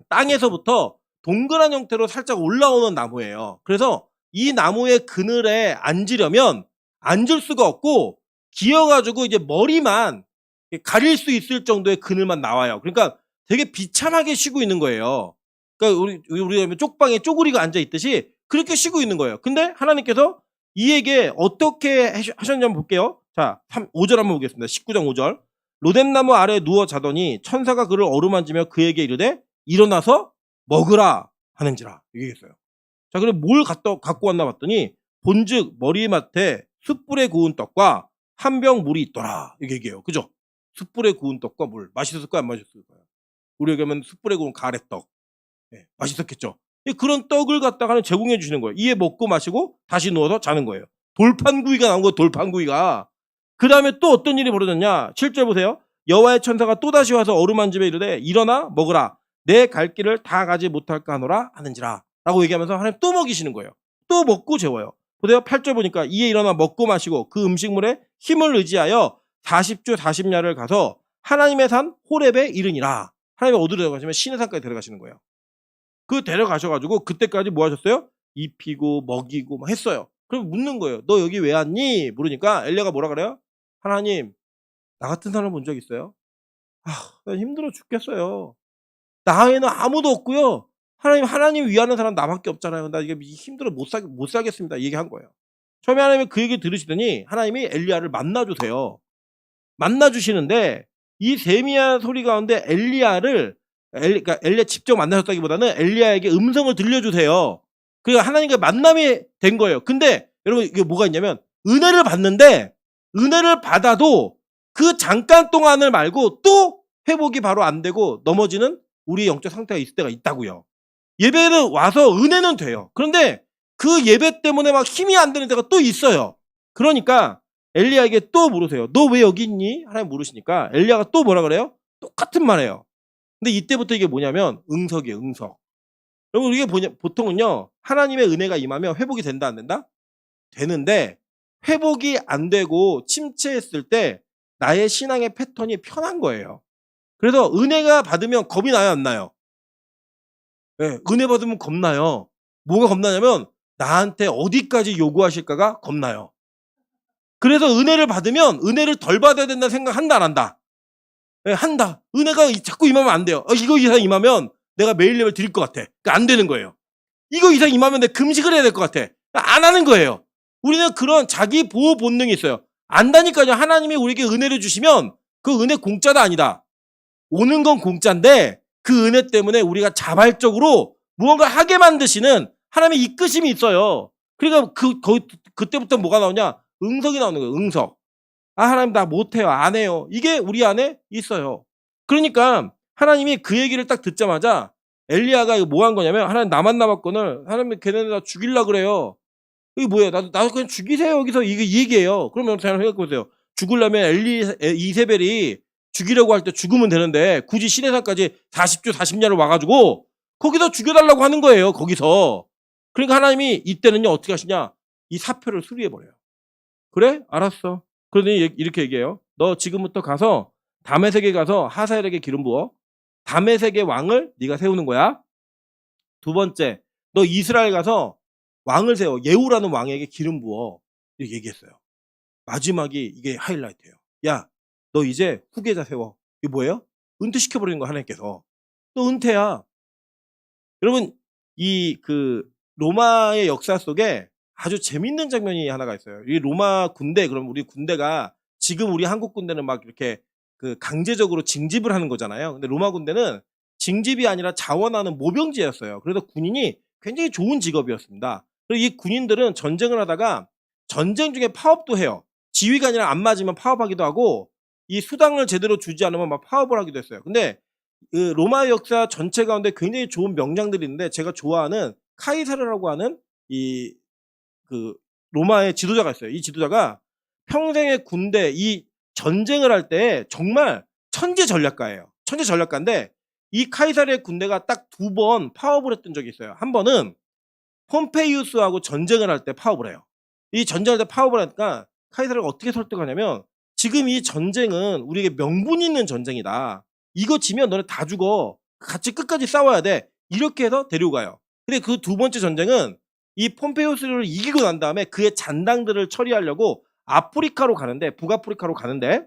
땅에서부터 동그란 형태로 살짝 올라오는 나무예요. 그래서 이 나무의 그늘에 앉으려면 앉을 수가 없고 기어가지고 이제 머리만 가릴 수 있을 정도의 그늘만 나와요. 그러니까 되게 비참하게 쉬고 있는 거예요. 그러니까 우리 쪽방에 쪼구리가 앉아 있듯이 그렇게 쉬고 있는 거예요. 근데 하나님께서 이에게 어떻게 하셨는지 한번 볼게요. 자, 5절 한번 보겠습니다. 19장 5절. 로뎀나무 아래에 누워 자더니 천사가 그를 어루만지며 그에게 이르되 일어나서 먹으라 하는지라. 이게 있어요. 자, 그래 뭘 갖고 왔나 봤더니 본즉 머리맡에 숯불에 구운 떡과 한 병 물이 있더라. 이게 얘기해요. 그죠? 숯불에 구운 떡과 물. 맛있었을까요? 안 맛있었을까요? 우리에게 하면 숯불에 구운 가래떡. 네, 맛있었겠죠? 그런 떡을 갖다가는 제공해 주시는 거예요. 이에 먹고 마시고 다시 누워서 자는 거예요. 돌판구이가 나온 거예요. 돌판구이가. 그 다음에 또 어떤 일이 벌어졌냐? 7절 보세요. 여호와의 천사가 또다시 와서 어루만지며 이르되 일어나 먹으라. 내 갈 길을 다 가지 못할까 하노라 하는지라. 라고 얘기하면서 하나님 또 먹이시는 거예요. 또 먹고 재워요. 보세요. 8절 보니까 이에 일어나 먹고 마시고 그 음식물에 힘을 의지하여 40주 40야를 가서 하나님의 산 호렙에 이르니라. 하나님이 어디로 데려가시면 신의 산까지 데려가시는 거예요. 그 데려가셔가지고 그때까지 뭐 하셨어요? 입히고 먹이고 막 했어요. 그럼 묻는 거예요. 너 여기 왜 왔니? 물으니까 엘리야가 뭐라 그래요? 하나님, 나 같은 사람 본 적 있어요? 나 힘들어 죽겠어요. 나 외에는 아무도 없고요. 하나님 위하는 사람 나밖에 없잖아요. 나 이게 힘들어 못 살겠습니다. 이 얘기한 거예요. 처음에 하나님이 그 얘기 들으시더니 하나님이 엘리야를 만나 주세요. 만나 주시는데 이 세미한 소리 가운데 그러니까 엘리야 직접 만나셨다기보다는 엘리야에게 음성을 들려주세요. 그러니까 하나님과 만남이 된 거예요. 근데 여러분 이게 뭐가 있냐면 은혜를 받는데 은혜를 받아도 그 잠깐 동안을 말고 또 회복이 바로 안 되고 넘어지는 우리의 영적 상태가 있을 때가 있다고요. 예배는 와서 은혜는 돼요. 그런데 그 예배 때문에 막 힘이 안 되는 때가 또 있어요. 그러니까 엘리야에게 또 물으세요. 너 왜 여기 있니? 하나님 물으시니까 엘리야가 또 뭐라 그래요? 똑같은 말이에요. 근데 이때부터 이게 뭐냐면 응석이에요. 응석. 여러분 이게 보통은요. 하나님의 은혜가 임하면 회복이 된다 안 된다? 되는데 회복이 안 되고 침체했을 때 나의 신앙의 패턴이 편한 거예요. 그래서 은혜가 받으면 겁이 나요 안 나요? 네, 은혜 받으면 겁나요. 뭐가 겁나냐면 나한테 어디까지 요구하실까가 겁나요. 그래서 은혜를 받으면 은혜를 덜 받아야 된다는 생각 한다 안 한다? 네, 한다. 은혜가 자꾸 임하면 안 돼요. 이거 이상 임하면 내가 매일 예배를 드릴 것 같아. 그러니까 안 되는 거예요. 이거 이상 임하면 내가 금식을 해야 될 것 같아. 그러니까 안 하는 거예요. 우리는 그런 자기 보호 본능이 있어요. 안다니까요. 하나님이 우리에게 은혜를 주시면 그 은혜 공짜다 아니다. 오는 건 공짜인데 그 은혜 때문에 우리가 자발적으로 무언가 하게 만드시는 하나님의 이끄심이 있어요. 그러니까 그때부터 뭐가 나오냐? 응석이 나오는 거예요. 응석. 하나님 나 못해요. 안 해요. 이게 우리 안에 있어요. 그러니까 하나님이 그 얘기를 딱 듣자마자 엘리야가 이거 뭐 한 거냐면 하나님 나만 남았거늘 하나님이 걔네들 다 죽이려고 그래요. 이게 뭐예요? 나도 그냥 죽이세요. 여기서 이게 이 얘기예요. 그러면 잘 생각해보세요. 죽으려면 이세벨이 죽이려고 할 때 죽으면 되는데 굳이 시내산까지 40주 40년을 와가지고 거기서 죽여달라고 하는 거예요. 거기서. 그러니까 하나님이 이때는요 어떻게 하시냐? 이 사표를 수리해버려요. 그래? 알았어. 그러더니 이렇게 얘기해요. 너 지금부터 가서 다메섹에 가서 하사엘에게 기름 부어. 다메섹의 왕을 네가 세우는 거야. 두 번째, 너 이스라엘 가서 왕을 세워. 예후라는 왕에게 기름 부어. 이렇게 얘기했어요. 마지막이 이게 하이라이트예요. 야, 너 이제 후계자 세워. 이게 뭐예요? 은퇴시켜버리는 거 하나님께서. 또 은퇴야. 여러분 이 로마의 역사 속에 아주 재밌는 장면이 하나가 있어요. 이 로마 군대, 그럼 우리 군대가 지금 우리 한국 군대는 막 이렇게 강제적으로 징집을 하는 거잖아요. 근데 로마 군대는 징집이 아니라 자원하는 모병제였어요. 그래서 군인이 굉장히 좋은 직업이었습니다. 그리고 이 군인들은 전쟁을 하다가 전쟁 중에 파업도 해요. 지휘관이랑 안 맞으면 파업하기도 하고 이 수당을 제대로 주지 않으면 막 파업을 하기도 했어요. 근데 로마 역사 전체 가운데 굉장히 좋은 명장들이 있는데 제가 좋아하는 카이사르라고 하는 이 로마의 지도자가 있어요. 이 지도자가 평생의 군대 이 전쟁을 할 때 정말 천재 전략가예요. 천재 전략가인데 이 카이사르의 군대가 딱 두 번 파업을 했던 적이 있어요. 한 번은 폼페이우스하고 전쟁을 할 때 파업을 해요. 이 전쟁할 때 파업을 하니까 카이사르가 어떻게 설득하냐면 지금 이 전쟁은 우리에게 명분이 있는 전쟁이다. 이거 지면 너네 다 죽어. 같이 끝까지 싸워야 돼. 이렇게 해서 데리고 가요. 근데 그 두 번째 전쟁은 이 폼페이우스를 이기고 난 다음에 그의 잔당들을 처리하려고 아프리카로 가는데 북아프리카로 가는데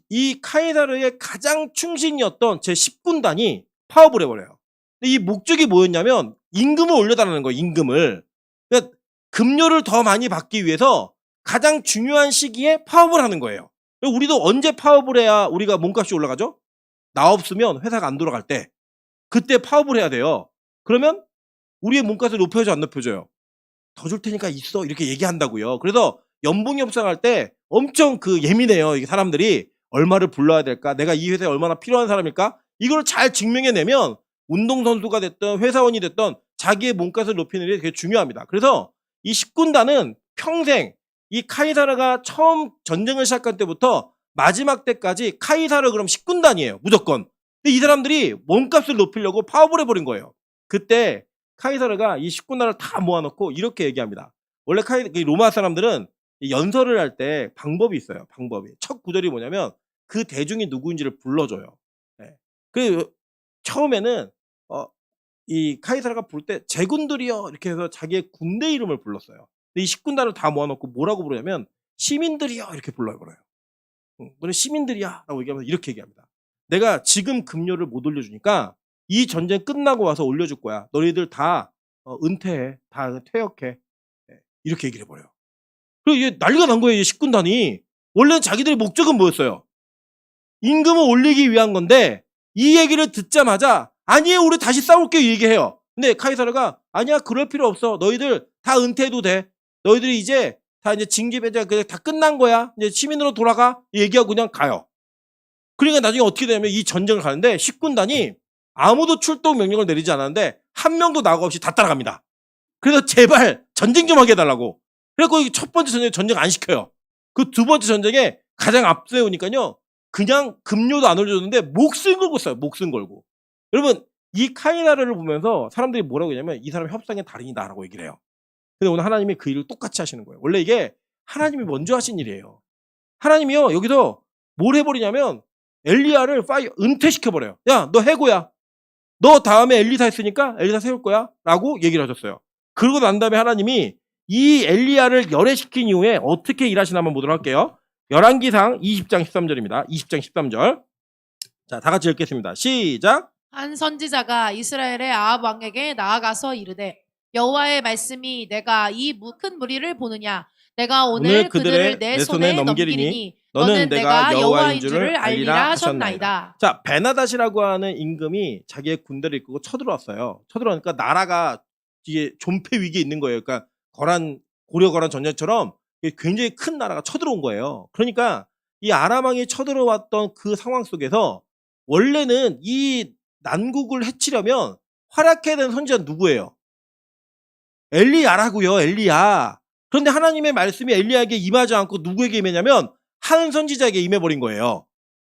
이 카이사르의 가장 충신이었던 제 10군단이 파업을 해버려요. 근데 이 목적이 뭐였냐면 임금을 올려달라는 거예요. 임금을. 그러니까 급료를 더 많이 받기 위해서 가장 중요한 시기에 파업을 하는 거예요. 우리도 언제 파업을 해야 우리가 몸값이 올라가죠? 나 없으면 회사가 안 돌아갈 때 그때 파업을 해야 돼요. 그러면 우리의 몸값을 높여줘 안 높여줘요? 더 줄 테니까 있어 이렇게 얘기한다고요. 그래서 연봉 협상할 때 엄청 예민해요. 이게 사람들이 얼마를 불러야 될까? 내가 이 회사에 얼마나 필요한 사람일까? 이걸 잘 증명해내면 운동선수가 됐든 회사원이 됐든 자기의 몸값을 높이는 게 되게 중요합니다. 그래서 이 10군단은 평생 이 카이사르가 처음 전쟁을 시작할 때부터 마지막 때까지 카이사르 그럼 10군단이에요. 무조건. 근데 이 사람들이 몸값을 높이려고 파업을 해버린 거예요. 그때 카이사르가 이 10군단을 다 모아놓고 이렇게 얘기합니다. 원래 로마 사람들은 연설을 할 때 방법이 있어요. 방법이. 첫 구절이 뭐냐면 그 대중이 누구인지를 불러줘요. 네. 그 처음에는 이 카이사르가 부를 때 제군들이요 이렇게 해서 자기의 군대 이름을 불렀어요. 근데 이 식군단을 다 모아놓고 뭐라고 부르냐면 시민들이여 이렇게 불러버려요. 너네 시민들이야 라고 얘기하면서 이렇게 얘기합니다. 내가 지금 급료를 못 올려주니까 이 전쟁 끝나고 와서 올려줄 거야. 너희들 다 은퇴해. 다 퇴역해. 이렇게 얘기를 해버려요. 그리고 이게 난리가 난 거예요. 이 식군단이. 원래는 자기들의 목적은 뭐였어요? 임금을 올리기 위한 건데 이 얘기를 듣자마자 아니에요. 우리 다시 싸울게요. 얘기해요. 근데 카이사르가 아니야. 그럴 필요 없어. 너희들 다 은퇴해도 돼. 너희들이 이제 다 이제 징집해자 그냥 다 끝난 거야. 이제 시민으로 돌아가. 얘기하고 그냥 가요. 그러니까 나중에 어떻게 되냐면 이 전쟁을 가는데 식군단이 아무도 출동 명령을 내리지 않았는데 한 명도 나고 없이 다 따라갑니다. 그래서 제발 전쟁 좀 하게 해달라고. 그래서 첫 번째 전쟁에 전쟁 안 시켜요. 그 두 번째 전쟁에 가장 앞세우니까요. 그냥 급료도 안 올려줬는데 목숨 걸고 써요. 목숨 걸고. 여러분 이 카이사르를 보면서 사람들이 뭐라고 하냐면 이 사람 협상의 달인이다라고 얘기를 해요. 근데 오늘 하나님이 그 일을 똑같이 하시는 거예요. 원래 이게 하나님이 먼저 하신 일이에요. 하나님이요 여기서 뭘 해버리냐면 엘리야를 은퇴시켜버려요. 야 너 해고야. 너 다음에 엘리사 했으니까 엘리사 세울 거야 라고 얘기를 하셨어요. 그러고 난 다음에 하나님이 이 엘리야를 열애시킨 이후에 어떻게 일하시나 한번 보도록 할게요. 열왕기상 20장 13절입니다. 20장 13절. 자, 다 같이 읽겠습니다. 시작. 한 선지자가 이스라엘의 아합 왕에게 나아가서 이르되 여호와의 말씀이 내가 이 큰 무리를 보느냐 내가 오늘 그들을 내 손에 넘기리니 너는 내가 여호와인 줄을 알리라 하셨나이다. 자, 베나닷이라고 하는 임금이 자기의 군대를 이끌고 쳐들어왔어요. 쳐들어오니까 나라가 이게 존폐 위기에 있는 거예요. 그러니까 고려 거란 전쟁처럼 굉장히 큰 나라가 쳐들어온 거예요. 그러니까 이 아람 왕이 쳐들어왔던 그 상황 속에서 원래는 이 난국을 해치려면 활약해야 되는 선지자는 누구예요? 엘리야라고요. 엘리야. 그런데 하나님의 말씀이 엘리야에게 임하지 않고 누구에게 임했냐면 한 선지자에게 임해버린 거예요.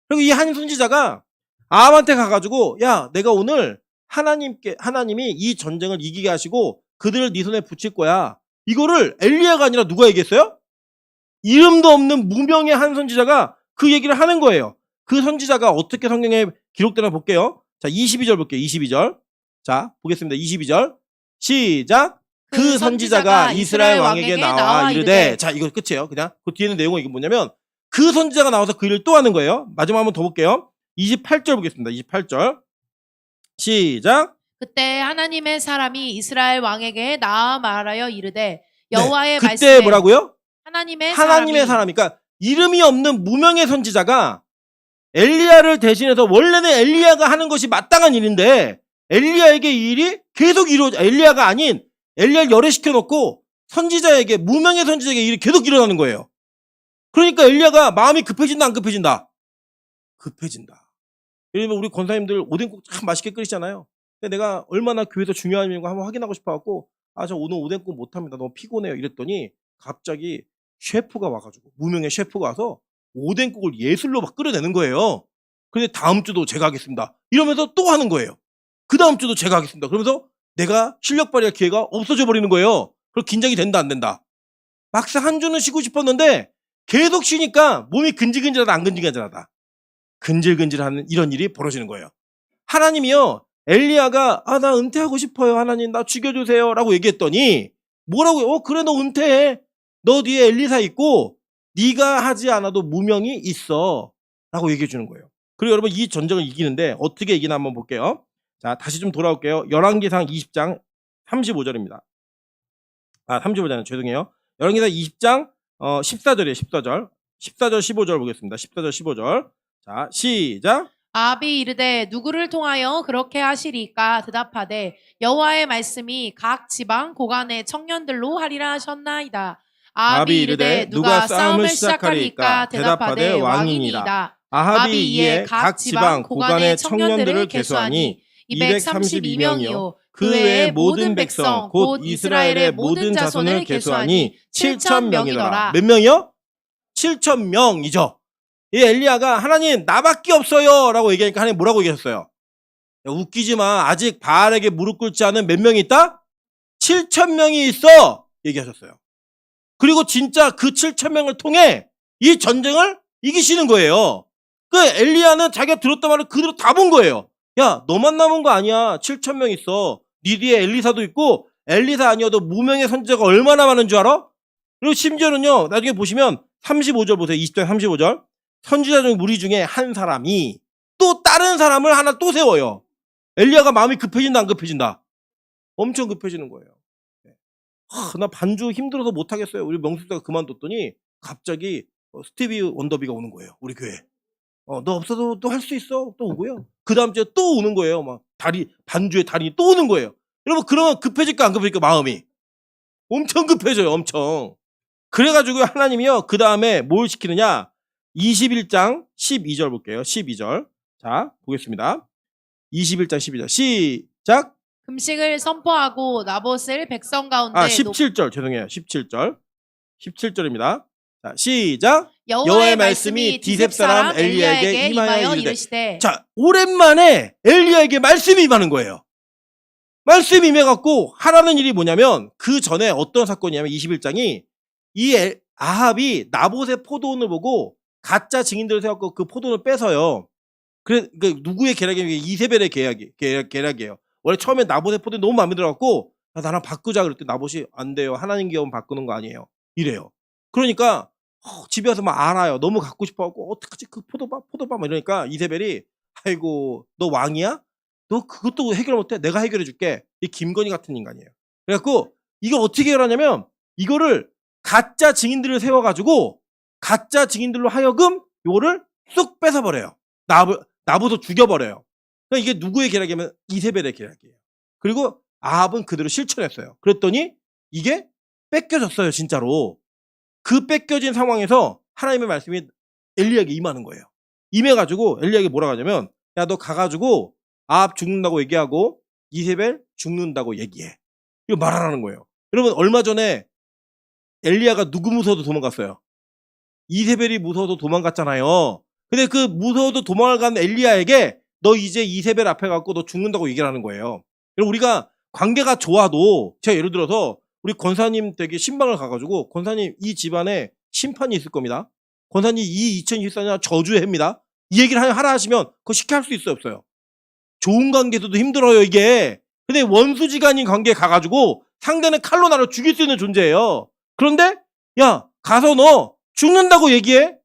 그리고 이 한 선지자가 아합한테 가가지고 야 내가 오늘 하나님이 이 전쟁을 이기게 하시고 그들을 네 손에 붙일 거야. 이거를 엘리야가 아니라 누가 얘기했어요? 이름도 없는 무명의 한 선지자가 그 얘기를 하는 거예요. 그 선지자가 어떻게 성경에 기록되나 볼게요. 자 22절 볼게요. 22절. 자 보겠습니다. 22절. 시작. 그 선지자가 이스라엘 왕에게 나와 이르되 자 이거 끝이에요. 그냥 그 뒤에는 내용은 이게 뭐냐면 그 선지자가 나와서 그 일을 또 하는 거예요. 마지막 한번 더 볼게요. 28절 보겠습니다. 28절. 시작. 그때 하나님의 사람이 이스라엘 왕에게 나아 말하여 이르되 여호와의 그때 말씀에 뭐라고요? 하나님의 사람이 그러니까 이름이 없는 무명의 선지자가 엘리야를 대신해서 원래는 엘리야가 하는 것이 마땅한 일인데 엘리야에게 이 일이 계속 엘리야가 아닌 엘리야를 열애시켜 놓고 선지자에게 무명의 선지자에게 일이 계속 일어나는 거예요. 그러니까 엘리야가 마음이 급해진다 안 급해진다? 급해진다. 예를 들면 우리 권사님들 오뎅국 참 맛있게 끓이잖아요. 근데 내가 얼마나 교회에서 중요한 일인 거 한번 확인하고 싶어갖고 저 오늘 오뎅국 못합니다. 너무 피곤해요. 이랬더니 갑자기 셰프가 와가지고 무명의 셰프가 와서 오뎅국을 예술로 막 끓여내는 거예요. 근데 다음 주도 제가 하겠습니다. 이러면서 또 하는 거예요. 그 다음 주도 제가 하겠습니다. 그러면서 내가 실력 발휘할 기회가 없어져 버리는 거예요. 그럼 긴장이 된다 안 된다? 막상 한 주는 쉬고 싶었는데 계속 쉬니까 몸이 근질근질하다 안 근질근질하다. 근질근질하는 이런 일이 벌어지는 거예요. 하나님이요. 엘리야가 나 은퇴하고 싶어요. 하나님 나 죽여주세요. 라고 얘기했더니 뭐라고요? 그래 너 은퇴해. 너 뒤에 엘리사 있고 네가 하지 않아도 무명이 있어. 라고 얘기해 주는 거예요. 그리고 여러분 이 전쟁을 이기는데 어떻게 이기나 한번 볼게요. 자 다시 좀 돌아올게요. 열왕기상 20장 35절입니다. 35절은 죄송해요. 열왕기상 20장 14절이에요. 14절 15절 보겠습니다. 14절 15절. 자 시작. 아합이 이르되 누구를 통하여 그렇게 하시리까 대답하되 여호와의 말씀이 각 지방 고관의 청년들로 하리라 하셨나이다. 아합이 이르되 누가 싸움을 시작하리까 대답하되 왕이니이다. 아합이 이에 각 지방 고관의 청년들을 계수하니 232명이요 그 외의 모든 백성 곧 이스라엘의 모든 자손을 계수하니 7,000명이더라. 몇 명이요? 7,000명이죠. 이 엘리야가 하나님 나밖에 없어요 라고 얘기하니까 하나님 뭐라고 얘기하셨어요? 야, 웃기지 마. 아직 바알에게 무릎 꿇지 않은 몇 명이 있다? 7,000명이 있어 얘기하셨어요. 그리고 진짜 그 7,000명을 통해 이 전쟁을 이기시는 거예요. 그 엘리야는 자기가 들었던 말을 그대로 다 본 거예요. 야 너만 남은 거 아니야. 7,000명 있어. 네 뒤에 엘리사도 있고 엘리사 아니어도 무명의 선지자가 얼마나 많은 줄 알아? 그리고 심지어는요, 나중에 보시면 35절 보세요. 20절 35절. 선지자 중 무리 중에 한 사람이 또 다른 사람을 하나 또 세워요. 엘리야가 마음이 급해진다 안 급해진다? 엄청 급해지는 거예요. 나 반주 힘들어서 못하겠어요. 우리 명숙사가 그만뒀더니 갑자기 스티비 원더비가 오는 거예요. 우리 교회. 너 없어도 또 할 수 있어. 또 오고요. 그 다음 주에 또 오는 거예요. 막 반주에 달인이 또 오는 거예요. 여러분, 그러면 급해질까 안 급해질까 마음이? 엄청 급해져요. 엄청. 그래가지고 하나님이요. 그 다음에 뭘 시키느냐? 21장 12절 볼게요. 12절. 자, 보겠습니다. 21장 12절. 시작. 금식을 선포하고 나봇을 백성 가운데 17절. 죄송해요. 17절. 17절입니다. 자, 시작. 여호와의 말씀이 디셉 사람 엘리야에게 임하여 이르시되. 자, 오랜만에 엘리야에게 말씀이 임하는 거예요. 말씀이 임해갖고 하라는 일이 뭐냐면, 그 전에 어떤 사건이냐면 21장이 아합이 나봇의 포도원을 보고 가짜 증인들을 세웠고 그 포도원을 뺏어요. 그래, 누구의 계략이에요? 이세벨의 계략이에요. 원래 처음에 나봇의 포도원이 너무 마음에 들어갖고 나랑 바꾸자 그랬더니 나봇이 안 돼요. 하나님 기업은 바꾸는 거 아니에요. 이래요. 그러니까 집에 와서 막 알아요. 너무 갖고 싶어갖고 어떡하지 그 포도밥 막 이러니까 이세벨이 아이고 너 왕이야? 너 그것도 해결 못해? 내가 해결해줄게. 이 김건희 같은 인간이에요. 그래갖고 이거 어떻게 해결하냐면 이거를 가짜 증인들을 세워가지고 가짜 증인들로 하여금 요거를 쑥 뺏어버려요. 나보다 죽여버려요. 그러니까 이게 누구의 계략이냐면 이세벨의 계략이에요. 그리고 아합은 그대로 실천했어요. 그랬더니 이게 뺏겨졌어요. 진짜로. 그 뺏겨진 상황에서 하나님의 말씀이 엘리야에게 임하는 거예요. 임해가지고 엘리야에게 뭐라고 하냐면 야 너 가가지고 아합 죽는다고 얘기하고 이세벨 죽는다고 얘기해. 이거 말하라는 거예요. 여러분 얼마 전에 엘리야가 누구 무서워도 도망갔어요? 이세벨이 무서워도 도망갔잖아요. 근데 그 무서워도 도망간 엘리야에게 너 이제 이세벨 앞에 갖고 너 죽는다고 얘기를 하는 거예요. 여러분 우리가 관계가 좋아도 제가 예를 들어서 우리 권사님 댁에 신방을 가가지고 권사님 이 집안에 심판이 있을 겁니다. 권사님 이 2024년 저주의 해입니다. 이 얘기를 하라 하시면 그거 쉽게 할 수 있어요 없어요? 좋은 관계에서도 힘들어요 이게. 근데 원수지간인 관계에 가가지고 상대는 칼로 나를 죽일 수 있는 존재예요. 그런데 야 가서 너 죽는다고 얘기해.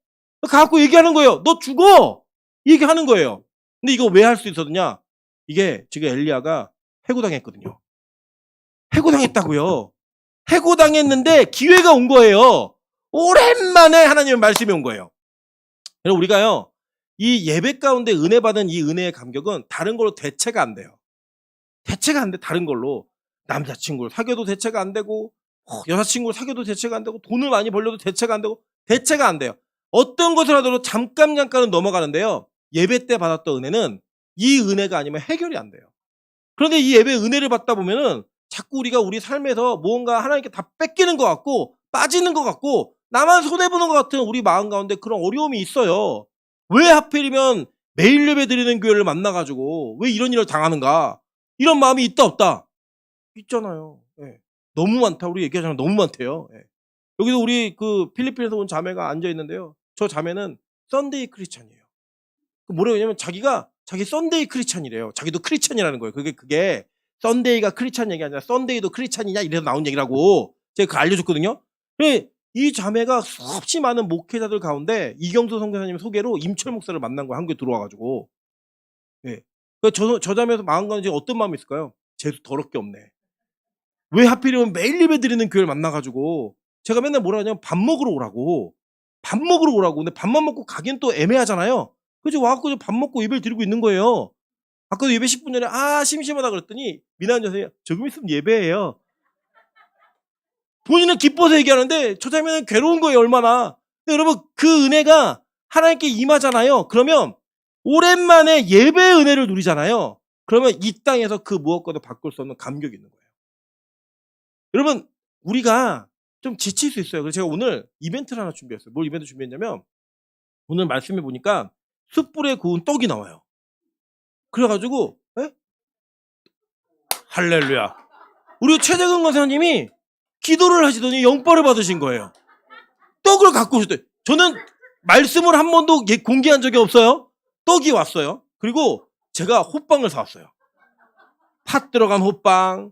가갖고 얘기하는 거예요. 너 죽어. 얘기하는 거예요. 근데 이거 왜 할 수 있었느냐? 이게 지금 엘리야가 해고당했거든요. 해고당했다고요. 해고당했는데 기회가 온 거예요. 오랜만에 하나님의 말씀이 온 거예요. 그래서 우리가요 이 예배 가운데 은혜 받은 이 은혜의 감격은 다른 걸로 대체가 안 돼요. 대체가 안 돼. 다른 걸로 남자친구를 사귀어도 대체가 안 되고 여자친구를 사귀어도 대체가 안 되고 돈을 많이 벌려도 대체가 안 되고 대체가 안 돼요. 어떤 것을 하더라도 잠깐은 넘어가는데요. 예배 때 받았던 은혜는 이 은혜가 아니면 해결이 안 돼요. 그런데 이 예배 은혜를 받다 보면은 자꾸 우리가 우리 삶에서 무언가 하나님께 다 뺏기는 것 같고 빠지는 것 같고 나만 손해보는 것 같은 우리 마음 가운데 그런 어려움이 있어요. 왜 하필이면 매일 예배 드리는 교회를 만나가지고 왜 이런 일을 당하는가? 이런 마음이 있다 없다? 있잖아요. 예. 너무 많다. 우리 얘기하자면 너무 많대요. 예. 여기도 우리 그 필리핀에서 온 자매가 앉아 있는데요. 저 자매는 썬데이 크리스찬이에요. 뭐라고 하냐면 자기 썬데이 크리스찬이래요. 자기도 크리스찬이라는 거예요. 그게 썬데이가 크리스찬 얘기 아니라 썬데이도 크리스찬이냐 이래서 나온 얘기라고 제가 그거 알려줬거든요. 근데 이 자매가 수없이 많은 목회자들 가운데 이경수 선교사님 소개로 임철 목사를 만난 거예요. 한국에 들어와가지고. 예. 저 자매에서 마음 가는 지금 어떤 마음이 있을까요? 재수 더럽게 없네. 왜 하필이면 매일 예배 드리는 교회를 만나가지고 제가 맨날 뭐라 하냐면 밥 먹으러 오라고. 근데 밥만 먹고 가긴 또 애매하잖아요. 그래서 와갖고 밥 먹고 예배를 드리고 있는 거예요. 아까도 예배 10분 전에 심심하다 그랬더니 미나연 선생님 조금 있으면 예배예요. 본인은 기뻐서 얘기하는데 저 자매는 괴로운 거예요 얼마나. 근데 여러분 그 은혜가 하나님께 임하잖아요. 그러면 오랜만에 예배의 은혜를 누리잖아요. 그러면 이 땅에서 그 무엇과도 바꿀 수 없는 감격이 있는 거예요. 여러분 우리가 좀 지칠 수 있어요. 그래서 제가 오늘 이벤트를 하나 준비했어요. 뭘 이벤트 준비했냐면 오늘 말씀해 보니까 숯불에 구운 떡이 나와요. 그래가지고 할렐루야. 우리 최재근 권사님이 기도를 하시더니 영벌을 받으신 거예요. 떡을 갖고 오셨대요. 저는 말씀을 한 번도 공개한 적이 없어요. 떡이 왔어요. 그리고 제가 호빵을 사왔어요. 팥 들어간 호빵,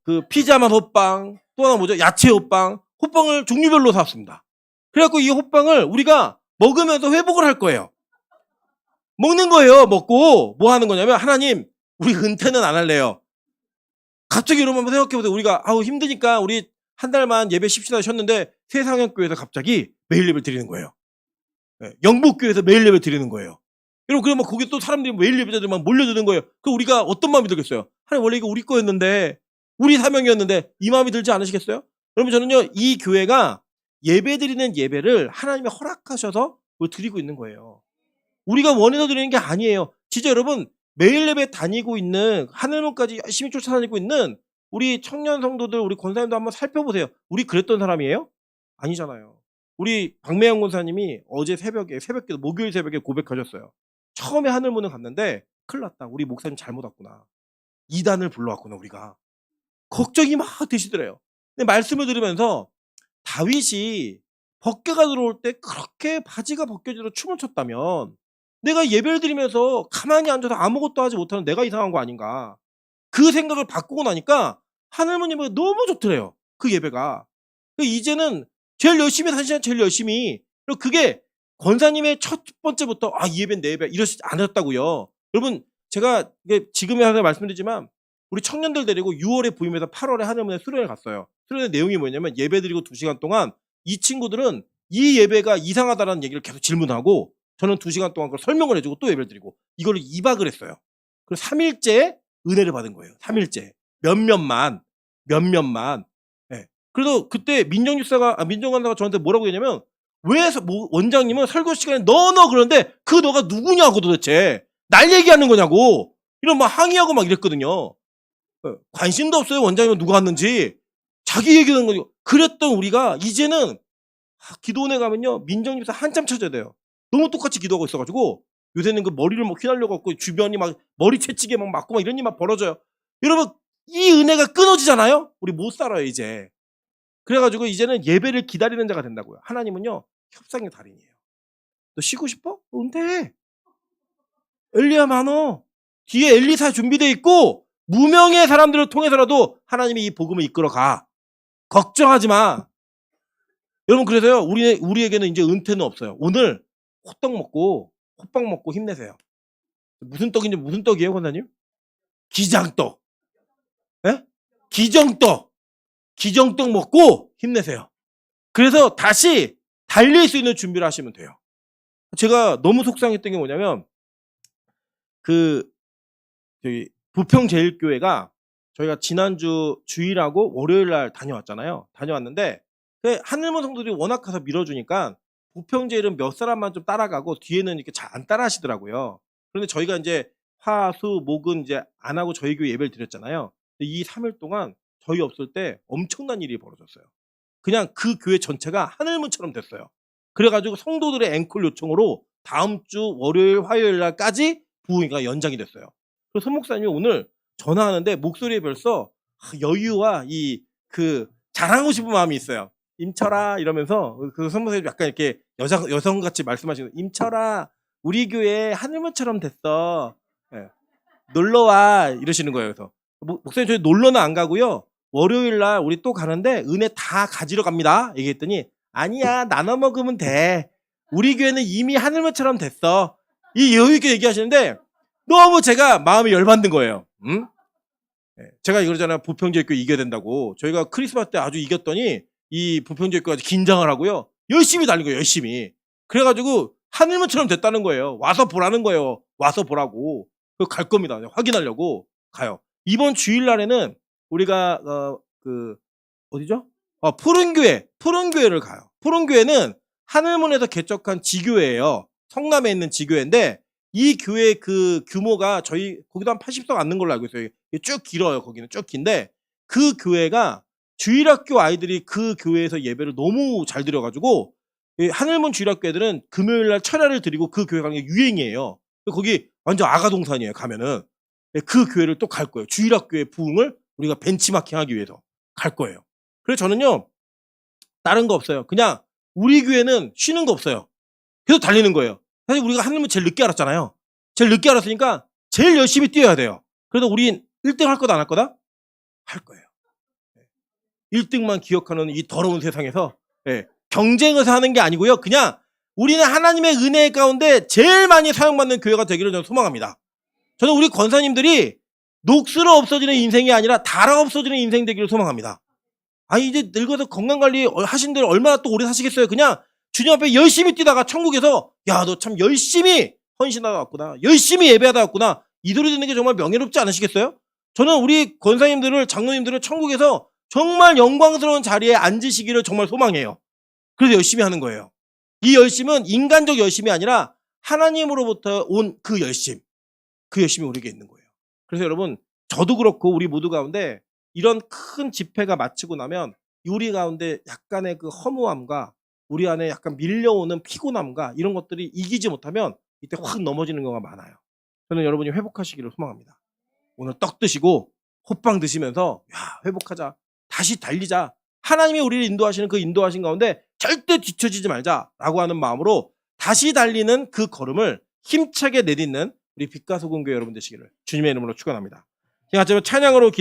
그 피자맛 호빵, 또 하나 뭐죠? 야채 호빵. 호빵을 종류별로 사왔습니다. 그래갖고 이 호빵을 우리가 먹으면서 회복을 할 거예요. 먹는 거예요. 먹고 뭐 하는 거냐면 하나님 우리 은퇴는 안 할래요. 갑자기 여러분 한번 생각해보세요. 우리가 아우 힘드니까 우리 한 달만 예배 쉽시다 하셨는데 세상형교회에서 갑자기 매일 예배를 드리는 거예요. 네, 영복교회에서 매일 예배 드리는 거예요. 여러분 그러면 거기 또 사람들이 매일 예배자들 막 몰려드는 거예요. 그럼 우리가 어떤 마음이 들겠어요? 하나님 원래 이거 우리 거였는데 우리 사명이었는데 이 마음이 들지 않으시겠어요? 여러분 저는요 이 교회가 예배 드리는 예배를 하나님이 허락하셔서 드리고 있는 거예요. 우리가 원해서 드리는 게 아니에요. 진짜 여러분 매일 예배 다니고 있는 하늘문까지 열심히 쫓아다니고 있는 우리 청년 성도들 우리 권사님도 한번 살펴보세요. 우리 그랬던 사람이에요? 아니잖아요. 우리 박매영 권사님이 어제 새벽에 목요일 새벽에 고백하셨어요. 처음에 하늘문을 갔는데 큰일 났다. 우리 목사님 잘못 왔구나. 이단을 불러왔구나 우리가. 걱정이 막 되시더래요. 근데 말씀을 들으면서 다윗이 벗겨가 들어올 때 그렇게 바지가 벗겨지도록 춤을 췄다면 내가 예배를 드리면서 가만히 앉아서 아무것도 하지 못하는 내가 이상한 거 아닌가. 그 생각을 바꾸고 나니까 하늘문 예배가 너무 좋더래요. 그 예배가. 이제는 제일 열심히 사시잖아요. 제일 열심히. 그리고 그게 권사님의 첫 번째부터 이 예배는 내 예배 이러시지 않았다고요. 여러분 제가 지금에 하나 말씀드리지만 우리 청년들 데리고 6월에 부임해서 8월에 하늘문에 수련회 갔어요. 수련회 내용이 뭐냐면 예배 드리고 2시간 동안 이 친구들은 이 예배가 이상하다는 얘기를 계속 질문하고 저는 2시간 동안 그걸 설명을 해주고 또 예배를 드리고 이거를 2박을 했어요. 그래서 3일째 은혜를 받은 거예요. 3일째. 몇몇만. 예. 그래서 그때 민정관사가 저한테 뭐라고 했냐면 왜 원장님은 설교 시간에 너 그러는데 그 너가 누구냐고 도대체. 날 얘기하는 거냐고. 이런 막 항의하고 막 이랬거든요. 관심도 없어요. 원장님은 누가 왔는지. 자기 얘기하는 거죠. 그랬던 우리가 이제는 기도원에 가면요. 민정님사 한참 찾아야 돼요. 너무 똑같이 기도하고 있어가지고 요새는 그 머리를 막 휘날려갖고 주변이 막 머리 채찍에 막 맞고 막 이런 일이 막 벌어져요. 여러분 이 은혜가 끊어지잖아요. 우리 못 살아요 이제. 그래가지고 이제는 예배를 기다리는 자가 된다고요. 하나님은요 협상의 달인이에요. 너 쉬고 싶어? 은퇴해. 엘리야 많어. 뒤에 엘리사 준비돼 있고 무명의 사람들을 통해서라도 하나님이 이 복음을 이끌어가. 걱정하지 마. 여러분 그래서요 우리에게는 이제 은퇴는 없어요. 오늘 호떡 먹고 호빵 먹고 힘내세요. 무슨 떡인지 무슨 떡이에요, 권사님? 기장떡. 예? 기정떡 먹고 힘내세요. 그래서 다시 달릴 수 있는 준비를 하시면 돼요. 제가 너무 속상했던 게 뭐냐면 저희 부평제일교회가 저희가 지난주 주일하고 월요일 날 다녀왔잖아요. 다녀왔는데 하늘문 성도들이 워낙 가서 밀어주니까 부평제일은 몇 사람만 좀 따라가고 뒤에는 이렇게 잘 안 따라 하시더라고요. 그런데 저희가 이제 화, 수, 목은 이제 안 하고 저희 교회 예배를 드렸잖아요. 이 3일 동안 저희 없을 때 엄청난 일이 벌어졌어요. 그냥 그 교회 전체가 하늘문처럼 됐어요. 그래가지고 성도들의 앵콜 요청으로 다음 주 월요일, 화요일 날까지 부흥회가 연장이 됐어요. 그래서 손 목사님이 오늘 전화하는데 목소리에 벌써 여유와 자랑하고 싶은 마음이 있어요. 임철아 이러면서 그 손 목사님이 약간 이렇게 여성같이 말씀하시는 임철아 우리 교회 하늘문처럼 됐어. 예. 놀러와 이러시는 거예요. 그래서 목사님 저희 놀러는 안 가고요. 월요일 날 우리 또 가는데 은혜 다 가지러 갑니다. 얘기했더니 아니야 나눠 먹으면 돼. 우리 교회는 이미 하늘문처럼 됐어. 이 여유 있게 얘기하시는데 너무 제가 마음이 열받는 거예요. 응? 제가 이러잖아요. 부평제일교회 이겨야 된다고. 저희가 크리스마스 때 아주 이겼더니 이 부평제일교회가 아주 긴장을 하고요. 열심히 달린 거예요. 열심히. 그래가지고 하늘문처럼 됐다는 거예요. 와서 보라는 거예요. 와서 보라고. 갈 겁니다. 확인하려고 가요. 이번 주일날에는 우리가 어디죠? 푸른교회를 가요. 푸른교회는 하늘문에서 개척한 지교회예요. 성남에 있는 지교회인데 이 교회 그 규모가 저희 거기도 한 80석 앉는 걸로 알고 있어요. 쭉 길어요. 거기는 쭉 긴데 그 교회가 주일학교 아이들이 그 교회에서 예배를 너무 잘 드려가지고 하늘문 주일학교 애들은 금요일날 철야를 드리고 그 교회 가는 게 유행이에요. 거기 완전 아가동산이에요. 가면은 그 교회를 또 갈 거예요. 주일학교의 부흥을 우리가 벤치마킹하기 위해서 갈 거예요. 그래서 저는요 다른 거 없어요. 그냥 우리 교회는 쉬는 거 없어요. 계속 달리는 거예요. 사실 우리가 하늘문 제일 늦게 알았잖아요. 제일 늦게 알았으니까 제일 열심히 뛰어야 돼요. 그래도 우린 1등 할 거다 안 할 거다? 할 거예요. 1등만 기억하는 이 더러운 세상에서 예, 경쟁을 하는 게 아니고요. 그냥 우리는 하나님의 은혜 가운데 제일 많이 사용받는 교회가 되기를 저는 소망합니다. 저는 우리 권사님들이 녹슬어 없어지는 인생이 아니라 닳아 없어지는 인생 되기를 소망합니다. 아니 이제 늙어서 건강관리 하신 대로 얼마나 또 오래 사시겠어요. 그냥 주님 앞에 열심히 뛰다가 천국에서 야 너 참 열심히 헌신하다 왔구나. 열심히 예배하다 왔구나. 이 소리 듣는 게 정말 명예롭지 않으시겠어요? 저는 우리 권사님들을 장로님들을 천국에서 정말 영광스러운 자리에 앉으시기를 정말 소망해요. 그래서 열심히 하는 거예요. 이 열심은 인간적 열심이 아니라 하나님으로부터 온 그 열심. 그 열심이 우리에게 있는 거예요. 그래서 여러분 저도 그렇고 우리 모두 가운데 이런 큰 집회가 마치고 나면 우리 가운데 약간의 그 허무함과 우리 안에 약간 밀려오는 피곤함과 이런 것들이 이기지 못하면 이때 확 넘어지는 경우가 많아요. 저는 여러분이 회복하시기를 소망합니다. 오늘 떡 드시고 호빵 드시면서 야 회복하자. 다시 달리자. 하나님이 우리를 인도하시는 그 인도하신 가운데 절대 뒤처지지 말자라고 하는 마음으로 다시 달리는 그 걸음을 힘차게 내딛는 우리 빛과 소금 교회 여러분 되시기를 주님의 이름으로 축원합니다. 제가 찬양으로